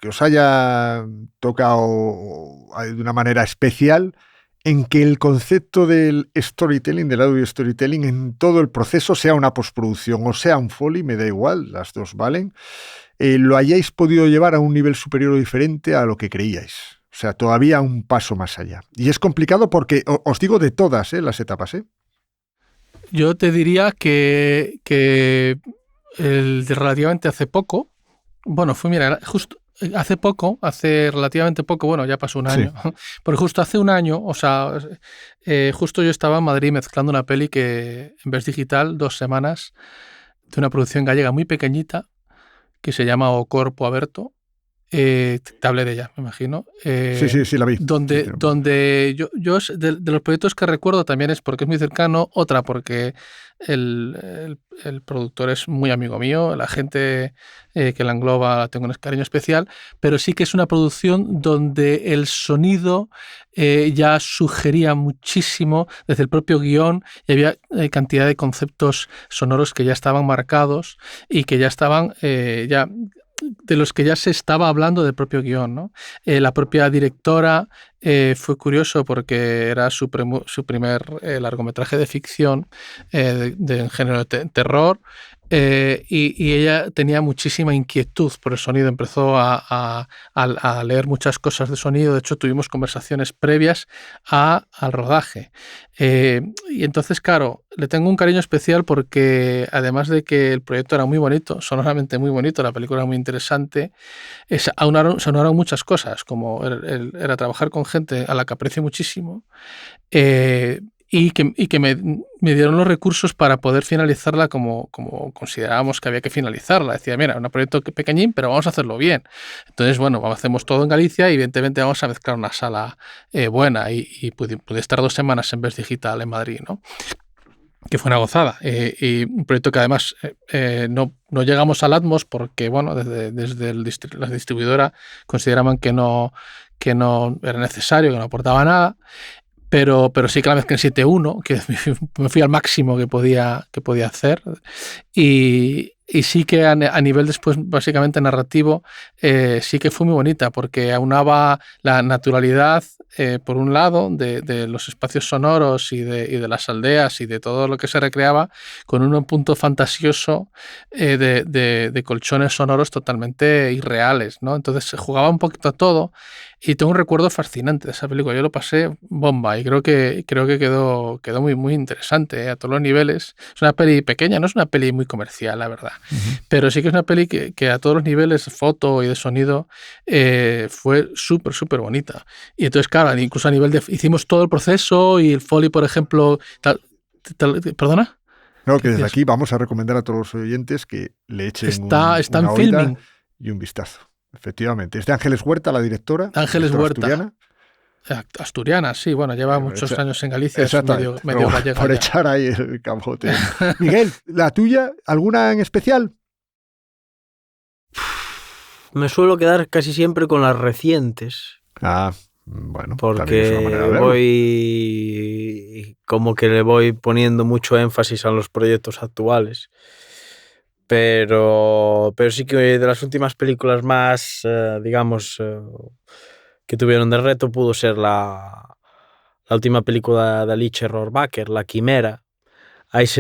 que os haya tocado de una manera especial, en que el concepto del storytelling, del audio storytelling, en todo el proceso, sea una postproducción o sea un Foley, me da igual, las dos valen, lo hayáis podido llevar a un nivel superior o diferente a lo que creíais? O sea, todavía un paso más allá. Y es complicado porque, os digo, de todas las etapas, Yo te diría que el de relativamente hace poco, bueno, fue, mira, justo hace relativamente poco, bueno, ya pasó un año, sí. Pero justo hace un año, o sea, justo yo estaba en Madrid mezclando una peli que en vez digital, 2 semanas, de una producción gallega muy pequeñita, que se llama O Corpo Aberto. Te hablé de ella, me imagino. Sí, la vi. Donde yo de los proyectos que recuerdo también es porque es muy cercano, otra porque el productor es muy amigo mío, la gente que la engloba la tengo un cariño especial, pero sí que es una producción donde el sonido ya sugería muchísimo desde el propio guión y había cantidad de conceptos sonoros que ya estaban marcados y que ya estaban de los que ya se estaba hablando del propio guión, ¿no? La propia directora fue curioso porque era su primer largometraje de ficción de género de terror y ella tenía muchísima inquietud por el sonido, empezó a leer muchas cosas de sonido, de hecho tuvimos conversaciones previas al rodaje. Y entonces, claro, le tengo un cariño especial porque además de que el proyecto era muy bonito, sonoramente muy bonito, la película era muy interesante, se aunaron muchas cosas, como era trabajar con gente a la que aprecio muchísimo, y que me dieron los recursos para poder finalizarla como considerábamos que había que finalizarla. Decía, mira, un proyecto pequeñín, pero vamos a hacerlo bien. Entonces, bueno, hacemos todo en Galicia y evidentemente vamos a mezclar una sala buena y pude estar 2 semanas en Best Digital en Madrid, ¿no? Que fue una gozada. Y un proyecto que además no llegamos al Atmos porque, bueno, desde la distribuidora consideraban que no era necesario, que no aportaba nada. Pero sí que la mezclé en 7.1, que me fui al máximo que podía hacer. Y sí que a nivel después, básicamente narrativo, sí que fue muy bonita, porque aunaba la naturalidad, por un lado, de los espacios sonoros y de las aldeas y de todo lo que se recreaba, con un punto fantasioso de colchones sonoros totalmente irreales, ¿no? Entonces se jugaba un poquito a todo. Y tengo un recuerdo fascinante de esa película. Yo lo pasé bomba y creo que quedó muy, muy interesante, a todos los niveles. Es una peli pequeña, no es una peli muy comercial, la verdad. Pero sí que es una peli que a todos los niveles, foto y de sonido, fue súper, súper bonita. Y entonces, claro, incluso a nivel de... Hicimos todo el proceso y el Foley, por ejemplo... ¿Perdona? No, que desde aquí vamos a recomendar a todos los oyentes que le echen está en una Filming oída y un vistazo. Efectivamente. Es de Ángeles Huerta, la directora. Ángeles Huerta. Asturiana. Asturiana, sí, bueno, lleva muchos años en Galicia, es medio gallega. Por echar ahí el camote. Miguel, ¿la tuya? ¿Alguna en especial? Me suelo quedar casi siempre con las recientes. Bueno, porque voy como que le voy poniendo mucho énfasis a los proyectos actuales. Pero sí que de las últimas películas más, digamos, que tuvieron de reto pudo ser la última película de Alice Rohrwacher, La Quimera. Ahí es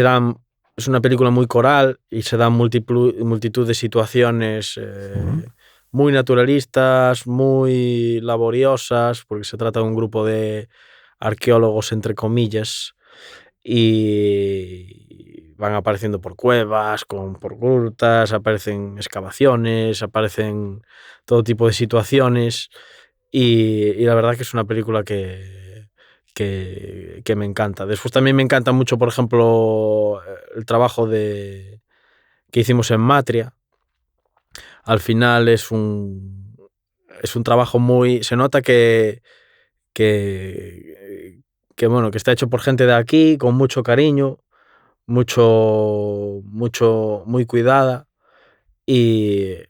una película muy coral y se dan multitud de situaciones muy naturalistas, muy laboriosas, porque se trata de un grupo de arqueólogos, entre comillas, y van apareciendo por cuevas, por grutas, aparecen excavaciones, aparecen todo tipo de situaciones, y la verdad que es una película que me encanta. Después también me encanta mucho, por ejemplo, el trabajo que hicimos en Matria. Al final es un trabajo muy... Se nota que bueno, que está hecho por gente de aquí, con mucho cariño, muy cuidada, y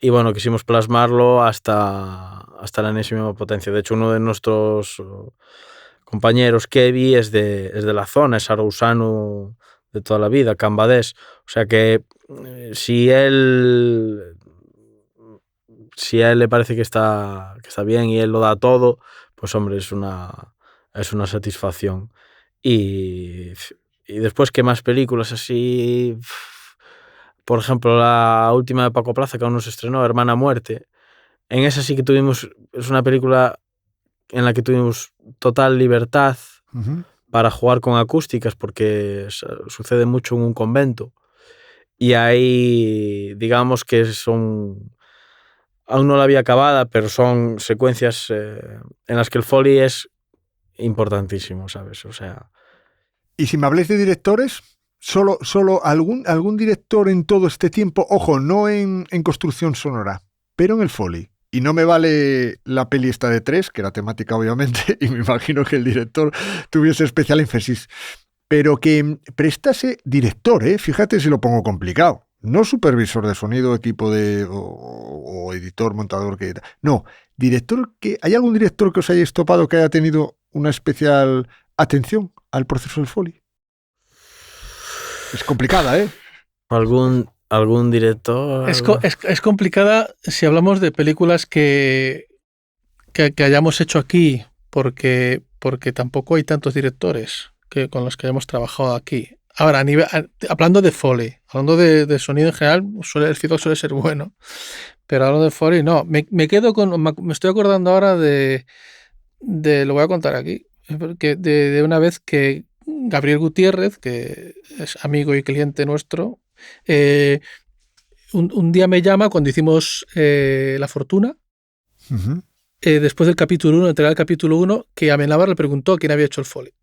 bueno, quisimos plasmarlo hasta la enésima potencia. De hecho, uno de nuestros compañeros, Kevi, es de la zona, es arausano de toda la vida, cambadés. O sea que si a él le parece que está bien y él lo da todo, pues hombre, es una satisfacción. Y después, ¿qué más películas así? Por ejemplo, la última de Paco Plaza, que aún no se estrenó, Hermana Muerte. En esa sí que es una película en la que tuvimos total libertad para jugar con acústicas, porque sucede mucho en un convento. Y ahí, digamos que aún no la había acabada, pero son secuencias en las que el Foley es importantísimo, ¿sabes? O sea... Y si me habléis de directores, solo algún director en todo este tiempo, ojo, no en construcción sonora, pero en el Foley. Y no me vale la peli esta de 3, que era temática obviamente, y me imagino que el director tuviese especial énfasis, pero que prestase director, fíjate si lo pongo complicado. No supervisor de sonido, equipo o editor, montador, no, director. ¿Hay algún director que os hayáis topado que haya tenido una especial atención al proceso del Foley? Es complicada, ¿eh? ¿Algún director? Es complicada si hablamos de películas que hayamos hecho aquí, porque tampoco hay tantos directores con los que hayamos trabajado aquí. Ahora, hablando de Foley, hablando de sonido en general, el feedback suele ser bueno, pero hablando de Foley, no. Me estoy acordando ahora lo voy a contar aquí, de una vez que Gabriel Gutiérrez, que es amigo y cliente nuestro, un día me llama cuando hicimos La Fortuna, después del capítulo 1, entregar el capítulo 1, que Amenábar le preguntó quién había hecho el Foley.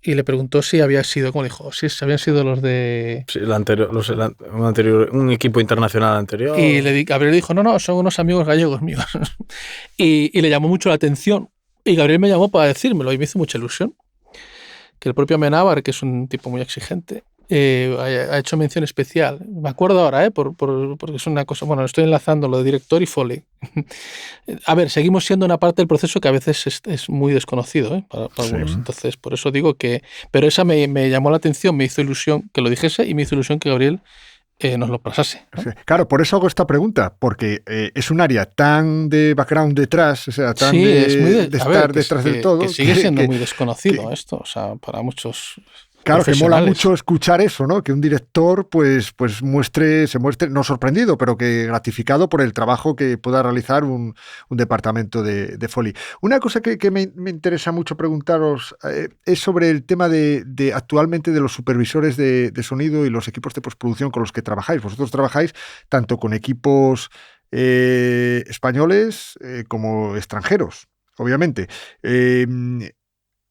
y le preguntó si había sido, como dijo, si habían sido los de... Sí, un equipo internacional anterior. Y Gabriel dijo, no, son unos amigos gallegos míos. y le llamó mucho la atención. Y Gabriel me llamó para decírmelo y me hizo mucha ilusión. Que el propio Amenábar, que es un tipo muy exigente, ha hecho mención especial. Me acuerdo ahora, porque es una cosa... Bueno, estoy enlazando lo de director y Foley. A ver, seguimos siendo una parte del proceso que a veces es muy desconocido para Sí. algunos. Entonces, por eso digo que... Pero esa me llamó la atención, me hizo ilusión que lo dijese y me hizo ilusión que Gabriel nos lo pasase, ¿no? Sí. Claro, por eso hago esta pregunta, porque es un área tan de background detrás, o sea, tan Sí, es muy de estar detrás del todo. que sigue siendo muy desconocido esto, o sea, para muchos Claro, que mola profesionales. mucho escuchar eso, ¿no? Que un director pues se muestre, no sorprendido, pero que gratificado por el trabajo que pueda realizar un departamento de Foley. Una cosa que me interesa mucho preguntaros es sobre el tema de actualmente de los supervisores de sonido y los equipos de postproducción con los que trabajáis. Vosotros trabajáis tanto con equipos españoles como extranjeros, obviamente.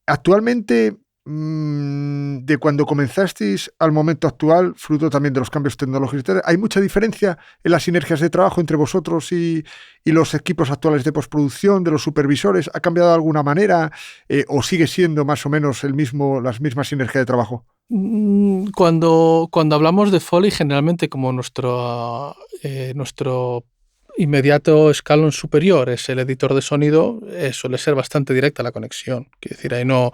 Actualmente, de cuando comenzasteis al momento actual, fruto también de los cambios tecnológicos, ¿hay mucha diferencia en las sinergias de trabajo entre vosotros y los equipos actuales de postproducción, de los supervisores? ¿Ha cambiado de alguna manera o sigue siendo más o menos las mismas sinergias de trabajo? Cuando hablamos de Foley, generalmente como nuestro inmediato escalón superior es el editor de sonido, suele ser bastante directa la conexión. Quiero decir, ahí no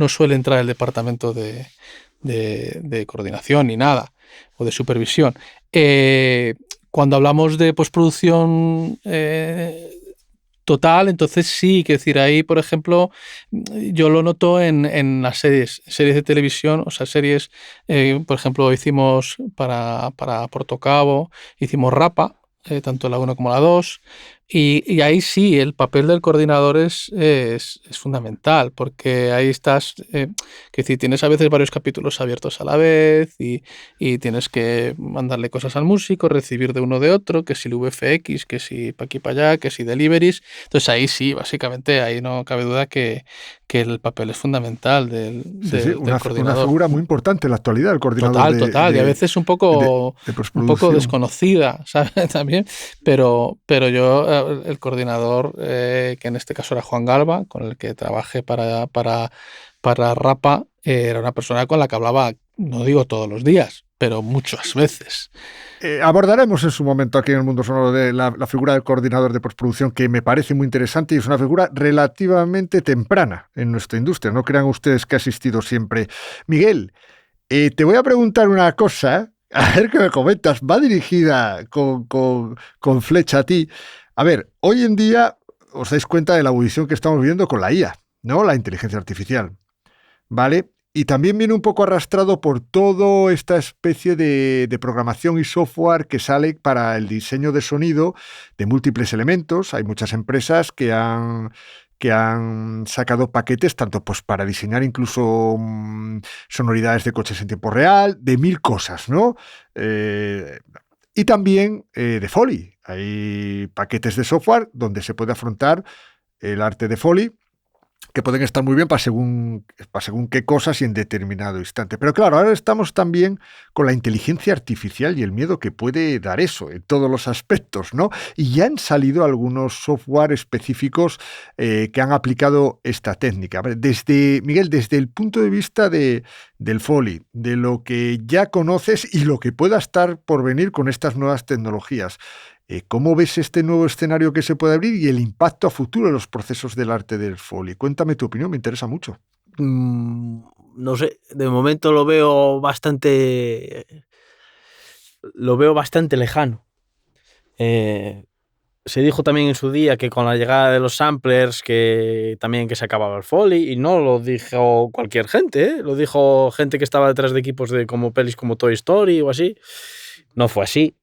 suele entrar el departamento de coordinación ni nada, o de supervisión. Cuando hablamos de postproducción total, entonces sí, quiero decir, ahí, por ejemplo, yo lo noto en las series de televisión, o sea, series, por ejemplo, hicimos para Portocabo, hicimos Rapa, tanto la 1 como la 2, y ahí sí, el papel del coordinador es fundamental, porque ahí estás, que decir, tienes a veces varios capítulos abiertos a la vez y tienes que mandarle cosas al músico, recibir de uno de otro, que si el VFX, que si pa' aquí para allá, que si deliveries. Entonces ahí sí, básicamente, ahí no cabe duda que el papel es fundamental del coordinador. Una figura muy importante en la actualidad, el coordinador. Total, y a veces un poco desconocida, ¿sabes? También, pero yo, el coordinador, que en este caso era Juan Galva, con el que trabajé para Rapa, era una persona con la que hablaba, no digo todos los días, pero muchas veces. Abordaremos en su momento aquí en el Mundo Sonoro de la figura del coordinador de postproducción, que me parece muy interesante y es una figura relativamente temprana en nuestra industria. No crean ustedes que ha existido siempre. Miguel, te voy a preguntar una cosa, a ver qué me comentas. Va dirigida con flecha a ti. A ver, hoy en día os dais cuenta de la ebullición que estamos viviendo con la IA, ¿no? La inteligencia artificial, ¿vale? Y también viene un poco arrastrado por toda esta especie de programación y software que sale para el diseño de sonido de múltiples elementos. Hay muchas empresas que han sacado paquetes tanto pues para diseñar incluso sonoridades de coches en tiempo real, de 1000 cosas, ¿no? Y también de Foley. Hay paquetes de software donde se puede afrontar el arte de Foley, que pueden estar muy bien para según qué cosas y en determinado instante. Pero claro, ahora estamos también con la inteligencia artificial y el miedo que puede dar eso en todos los aspectos, ¿no? Y ya han salido algunos software específicos que han aplicado esta técnica. Miguel, desde el punto de vista del Foley, de lo que ya conoces y lo que pueda estar por venir con estas nuevas tecnologías, ¿cómo ves este nuevo escenario que se puede abrir y el impacto a futuro de los procesos del arte del Foley? Cuéntame tu opinión, me interesa mucho. No sé, de momento lo veo bastante lejano. Se dijo también en su día que con la llegada de los samplers que se acababa el Foley, y no lo dijo cualquier gente, lo dijo gente que estaba detrás de equipos de como pelis como Toy Story o así. No fue así.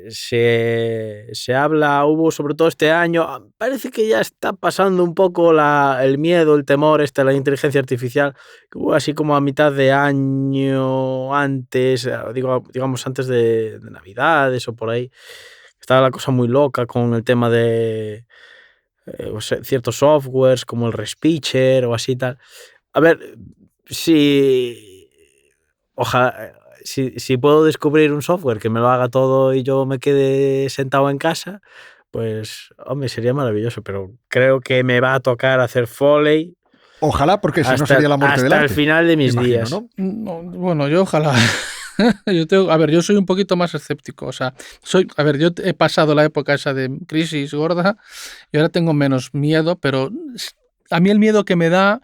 Se habla, hubo sobre todo este año, parece que ya está pasando un poco el miedo, el temor a la inteligencia artificial, que hubo así como a mitad de año antes, digamos antes de Navidades o por ahí, estaba la cosa muy loca con el tema de ciertos softwares como el Respitcher o así tal. A ver, ojalá, si puedo descubrir un software que me lo haga todo y yo me quede sentado en casa, pues, hombre, sería maravilloso, pero creo que me va a tocar hacer Foley. Ojalá, porque si no sería la muerte del arte. arte. Hasta el final de mis imagino, días. ¿no? No, bueno, yo ojalá. Yo soy un poquito más escéptico. O sea, yo he pasado la época esa de crisis gorda y ahora tengo menos miedo, pero a mí el miedo que me da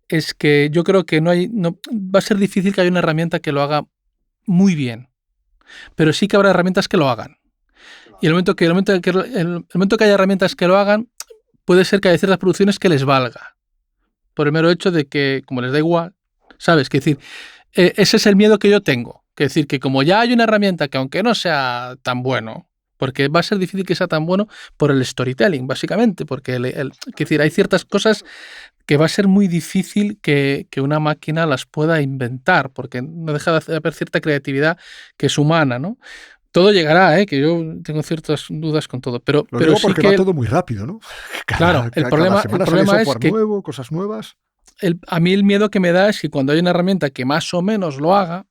es que yo creo que va a ser difícil que haya una herramienta que lo haga muy bien, pero sí que habrá herramientas que lo hagan. Y el momento que haya herramientas que lo hagan, puede ser que haya ciertas producciones que les valga, por el mero hecho de que, como les da igual, ¿sabes? Que decir, ese es el miedo que yo tengo. Que decir, que como ya hay una herramienta que aunque no sea tan bueno, porque va a ser difícil que sea tan bueno por el storytelling, básicamente, porque decir, hay ciertas cosas que va a ser muy difícil que una máquina las pueda inventar, porque no deja de haber cierta creatividad que es humana, ¿no? Todo llegará, que yo tengo ciertas dudas con todo, pero Lo digo sí porque que va todo muy rápido, ¿no? Claro, el problema sale es software que nuevo, cosas nuevas. A mí el miedo que me da es que cuando hay una herramienta que más o menos lo haga,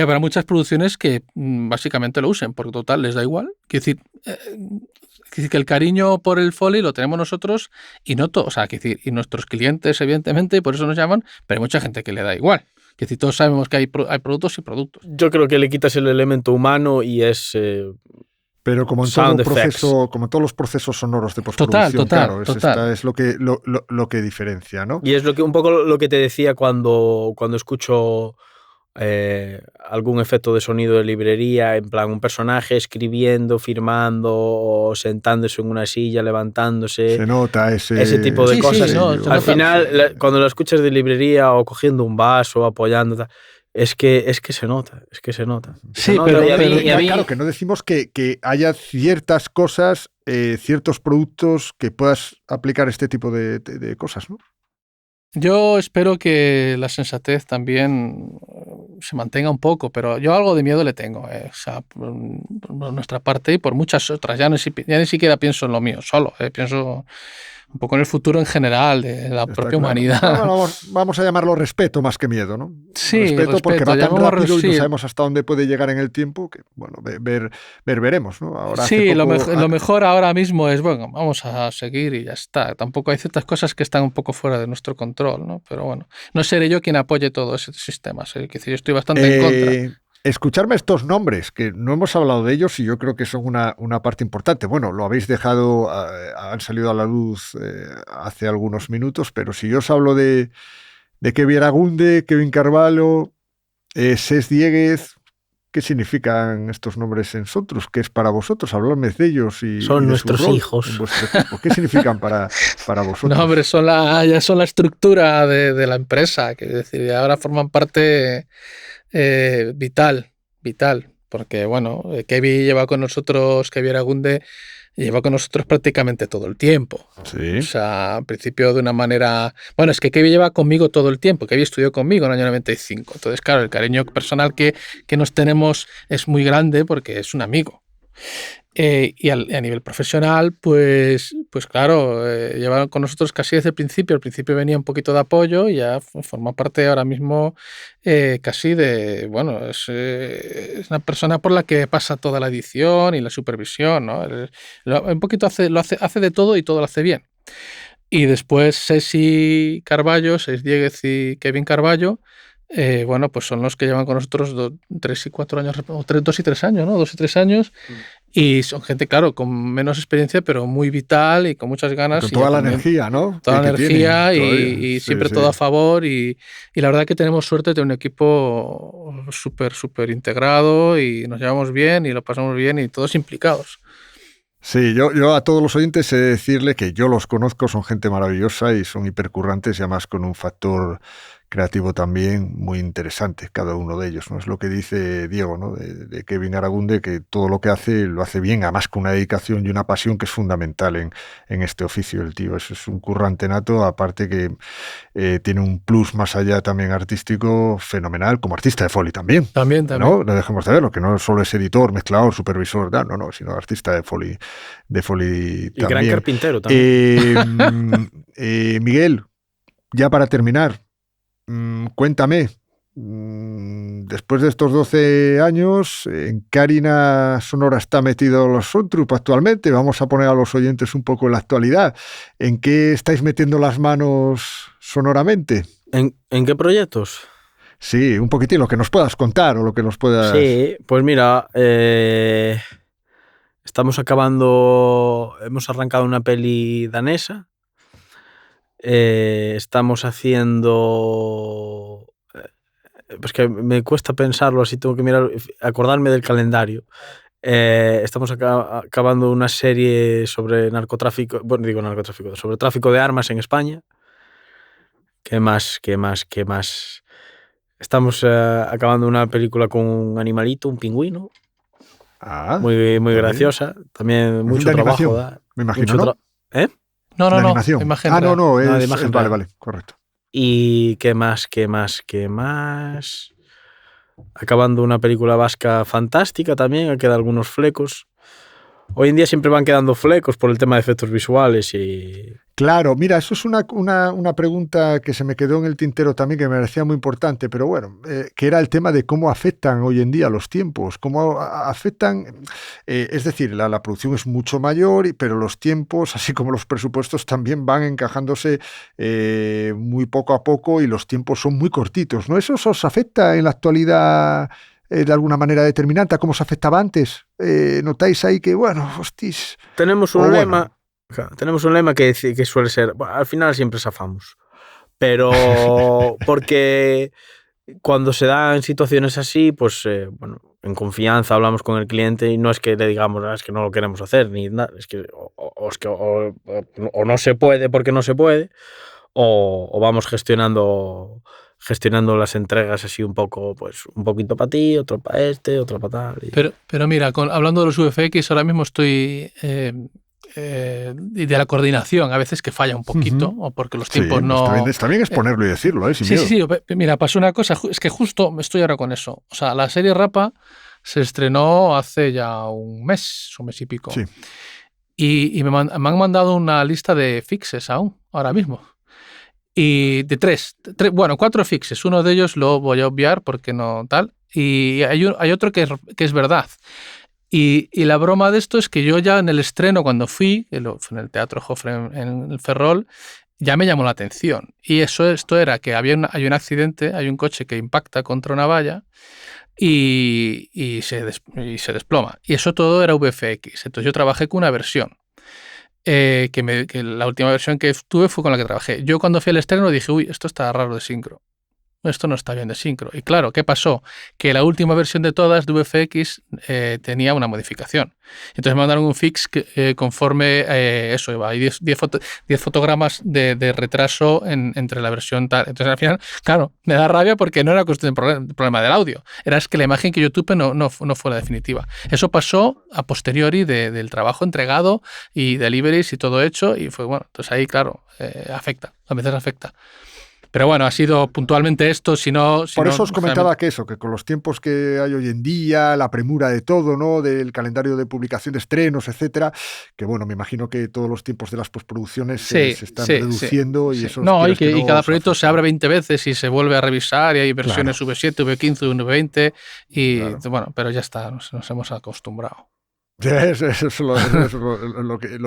habrá muchas producciones que básicamente lo usen, porque total les da igual. Quiero decir que el cariño por el Foley lo tenemos nosotros y no todos, o sea, y nuestros clientes, evidentemente, por eso nos llaman, pero hay mucha gente que le da igual. Que si todos sabemos que hay productos y productos. Yo creo que le quitas el elemento humano y es. Pero como en todo proceso, como en todos los procesos sonoros de postproducción, claro, es lo que diferencia, ¿no? Y es un poco lo que te decía cuando escucho algún efecto de sonido de librería, en plan un personaje escribiendo, firmando o sentándose en una silla, levantándose. Se nota ese tipo de cosas. Sí, no, al final, cuando lo escuchas de librería o cogiendo un vaso, apoyando, es que se nota. Sí, pero claro, que no decimos que haya ciertas cosas, ciertos productos que puedas aplicar este tipo de cosas, ¿no? Yo espero que la sensatez también se mantenga un poco, pero yo algo de miedo le tengo, o sea, por nuestra parte y por muchas otras. Ya ni siquiera pienso en lo mío solo, pienso un poco en el futuro en general de la propia humanidad. Bueno, vamos a llamarlo respeto más que miedo, ¿no? Sí, respeto porque va tan rápido y no sabemos hasta dónde puede llegar en el tiempo que, bueno, veremos, ¿no? Ahora sí, lo mejor ahora mismo es, bueno, vamos a seguir y ya está. Tampoco hay ciertas cosas que están un poco fuera de nuestro control, ¿no? Pero bueno, no seré yo quien apoye todos esos sistemas, yo estoy bastante en contra. Escucharme estos nombres, que no hemos hablado de ellos y yo creo que son una parte importante. Bueno, lo habéis dejado, han salido a la luz hace algunos minutos, pero si yo os hablo de Kevin Agunde, Kevin Carvalho, Cés Dieguez, ¿qué significan estos nombres en vosotros? ¿Qué es para vosotros? Habladme de ellos y son de nuestros su rol hijos. En vuestro equipo. ¿Qué significan para vosotros? No, hombre, ya son la estructura de la empresa, que es decir, ahora forman parte vital, porque bueno, Kevin Agunde lleva con nosotros prácticamente todo el tiempo. Sí. O sea, al principio de una manera... Bueno, es que Kevin lleva conmigo todo el tiempo. Kevin estudió conmigo en el año 95. Entonces, claro, el cariño personal que nos tenemos es muy grande porque es un amigo. Y a nivel profesional, pues claro, lleva con nosotros casi desde el principio. Al principio venía un poquito de apoyo y ya forma parte ahora mismo casi de... Bueno, es una persona por la que pasa toda la edición y la supervisión, ¿no? Un poquito hace de todo y todo lo hace bien. Y después Cés Dieguez y Kevin Carvalho, bueno, pues son los que llevan con nosotros 3 y 4 años, o 2 y 3 años, ¿no? 2 y 3 años. Y son gente, claro, con menos experiencia, pero muy vital y con muchas ganas. Con toda la energía, ¿no? Toda la energía y siempre todo a favor. Y la verdad que tenemos suerte de un equipo súper integrado y nos llevamos bien y lo pasamos bien y todos implicados. Sí, yo a todos los oyentes he de decirle que yo los conozco, son gente maravillosa y son hipercurrantes y además con un factor creativo también muy interesante, cada uno de ellos, ¿no? Es lo que dice Diego, ¿no? De Kevin Aragunde, que todo lo que hace lo hace bien, además con una dedicación y una pasión que es fundamental en este oficio. El tío es un currante nato, aparte que tiene un plus más allá también artístico fenomenal, como artista de Foley también. También. No dejemos de verlo, que no solo es editor, mezclador, supervisor, no, sino artista de Foley también. Y gran carpintero también. Miguel, ya para terminar, cuéntame, después de estos 12 años, ¿en qué harina sonora está metido los Soundtroop actualmente? Vamos a poner a los oyentes un poco en la actualidad. ¿En qué estáis metiendo las manos sonoramente? ¿En qué proyectos? Sí, un poquitín, lo que nos puedas contar o lo que nos puedas... Sí, pues mira, hemos arrancado una peli danesa, estamos haciendo... Pues que me cuesta pensarlo, así tengo que acordarme del calendario. Estamos acabando una serie sobre sobre tráfico de armas en España. ¿Qué más? Estamos acabando una película con un animalito, un pingüino. Muy graciosa. También mucho trabajo. Me imagino, ¿no? No, animación. Imagen no, de es imagen vale, correcto. ¿Y qué más? Acabando una película vasca fantástica también, quedan algunos flecos. Hoy en día siempre van quedando flecos por el tema de efectos visuales y... Claro, mira, eso es una pregunta que se me quedó en el tintero también, que me parecía muy importante, pero bueno, que era el tema de cómo afectan hoy en día los tiempos, cómo afectan, es decir, la producción es mucho mayor, pero los tiempos, así como los presupuestos, también van encajándose muy poco a poco y los tiempos son muy cortitos, ¿no? ¿Eso os afecta en la actualidad de alguna manera determinante a cómo se afectaba antes? ¿Notáis ahí que, bueno, hostis... Tenemos un lema... Tenemos un lema que suele ser, bueno, al final siempre zafamos, pero porque cuando se dan situaciones así, pues bueno, en confianza hablamos con el cliente y no es que le digamos, es que no lo queremos hacer, ni nada, es que o no se puede porque no se puede, o vamos gestionando las entregas así un poco, pues un poquito para ti, otro para otro para tal. Pero mira, hablando de los VFX, ahora mismo estoy... y de la coordinación, a veces que falla un poquito, o porque los tiempos no... Está bien exponerlo y decirlo, sin miedo. Sí, mira, pasó una cosa, es que justo estoy ahora con eso. O sea, la serie Rapa se estrenó hace ya un mes y pico. Sí. Y me han mandado una lista de fixes ahora mismo. Y de 4 fixes. Uno de ellos lo voy a obviar porque no tal. Y hay otro que es verdad. Y la broma de esto es que yo ya en el estreno, cuando fui en el Teatro Jofre en el Ferrol, ya me llamó la atención. Y esto era que hay un accidente, hay un coche que impacta contra una valla y se desploma. Y eso todo era VFX. Entonces yo trabajé con una versión. Que la última versión que tuve fue con la que trabajé. Yo cuando fui al estreno dije, uy, esto está raro de sincro. Esto no está bien de sincro. Y claro, ¿qué pasó? Que la última versión de todas de VFX tenía una modificación. Entonces me mandaron un fix conforme eso iba. Hay 10 fotogramas de retraso entre la versión tal. Entonces al final, claro, me da rabia porque no era cuestión de problema del audio. Era que la imagen que yo tuve no fue la definitiva. Eso pasó a posteriori del trabajo entregado y deliveries y todo hecho. Y fue bueno. Entonces ahí, claro, afecta. A veces afecta. Pero bueno, ha sido puntualmente esto, Por eso os comentaba que con los tiempos que hay hoy en día, la premura de todo, ¿no? Del calendario de publicación de estrenos, etcétera, que bueno, me imagino que todos los tiempos de las postproducciones se están reduciendo y eso... No, y cada proyecto se abre 20 veces y se vuelve a revisar y hay versiones V7, V15, V20 y claro. Bueno, pero ya está, nos hemos acostumbrado. Eso es lo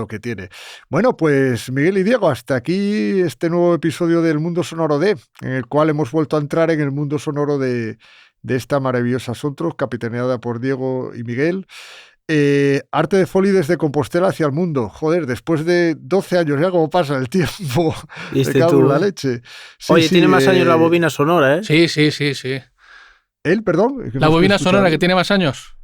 que tiene. Bueno, pues Miguel y Diego, hasta aquí este nuevo episodio del Mundo Sonoro D, en el cual hemos vuelto a entrar en el mundo sonoro de esta maravillosa Soundtroop, capitaneada por Diego y Miguel. Arte de Foley desde Compostela hacia el mundo. Joder, después de 12 años, ya cómo pasa el tiempo. Me cago en la leche. Sí, oye, tiene más años la bobina sonora, ¿eh? Sí. ¿Él, perdón? La bobina sonora que tiene más años.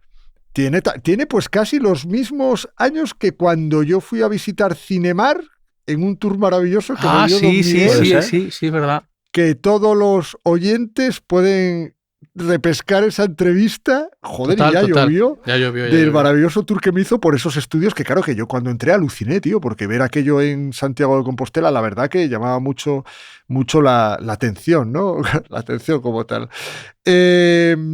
Tiene pues casi los mismos años que cuando yo fui a visitar Cinemar en un tour maravilloso que me dio Don Miguel. Sí, verdad. que todos los oyentes pueden repescar esa entrevista. Joder, Total, y ya total. llovió. Ya llovió. Del maravilloso tour que me hizo por esos estudios, que claro, que yo cuando entré aluciné, tío, porque ver aquello en Santiago de Compostela, la verdad que llamaba mucho la atención, ¿no? La atención como tal. Eso,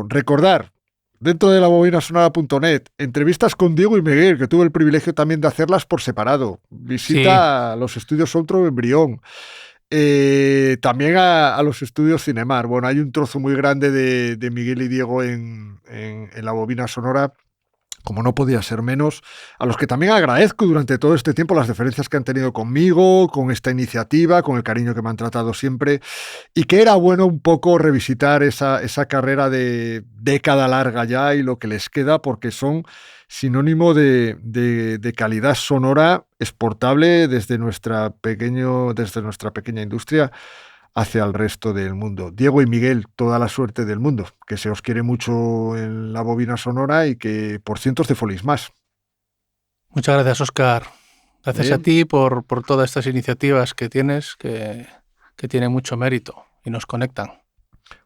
recordar, dentro de la bobinasonora.net, entrevistas con Diego y Miguel, que tuve el privilegio también de hacerlas por separado. Visita a los estudios Soutro en Brión. También a los estudios Cinemar. Bueno, hay un trozo muy grande de Miguel y Diego en la bobina sonora, como no podía ser menos, a los que también agradezco durante todo este tiempo las deferencias que han tenido conmigo, con esta iniciativa, con el cariño que me han tratado siempre, y que era bueno un poco revisitar esa carrera de década larga ya y lo que les queda, porque son sinónimo de calidad sonora exportable desde nuestra pequeña industria hacia el resto del mundo. Diego y Miguel, toda la suerte del mundo, que se os quiere mucho en la bobina sonora y que por cientos de folies más. Muchas gracias, Óscar. Gracias Bien. a ti por todas estas iniciativas que tienes, que tienen mucho mérito y nos conectan.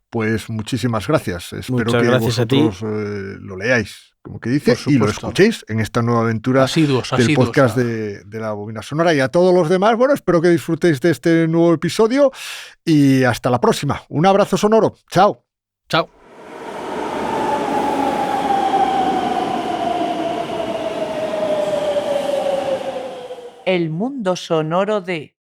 Pues muchísimas gracias. Espero Muchas que gracias a ti. vosotros lo leáis, como que dice, Por y lo supuesto. escuchéis en esta nueva aventura Asiduos, del podcast ¿no? de la bobina sonora. Y a todos los demás, bueno, espero que disfrutéis de este nuevo episodio y hasta la próxima. Un abrazo sonoro. Chao. Chao. El mundo sonoro de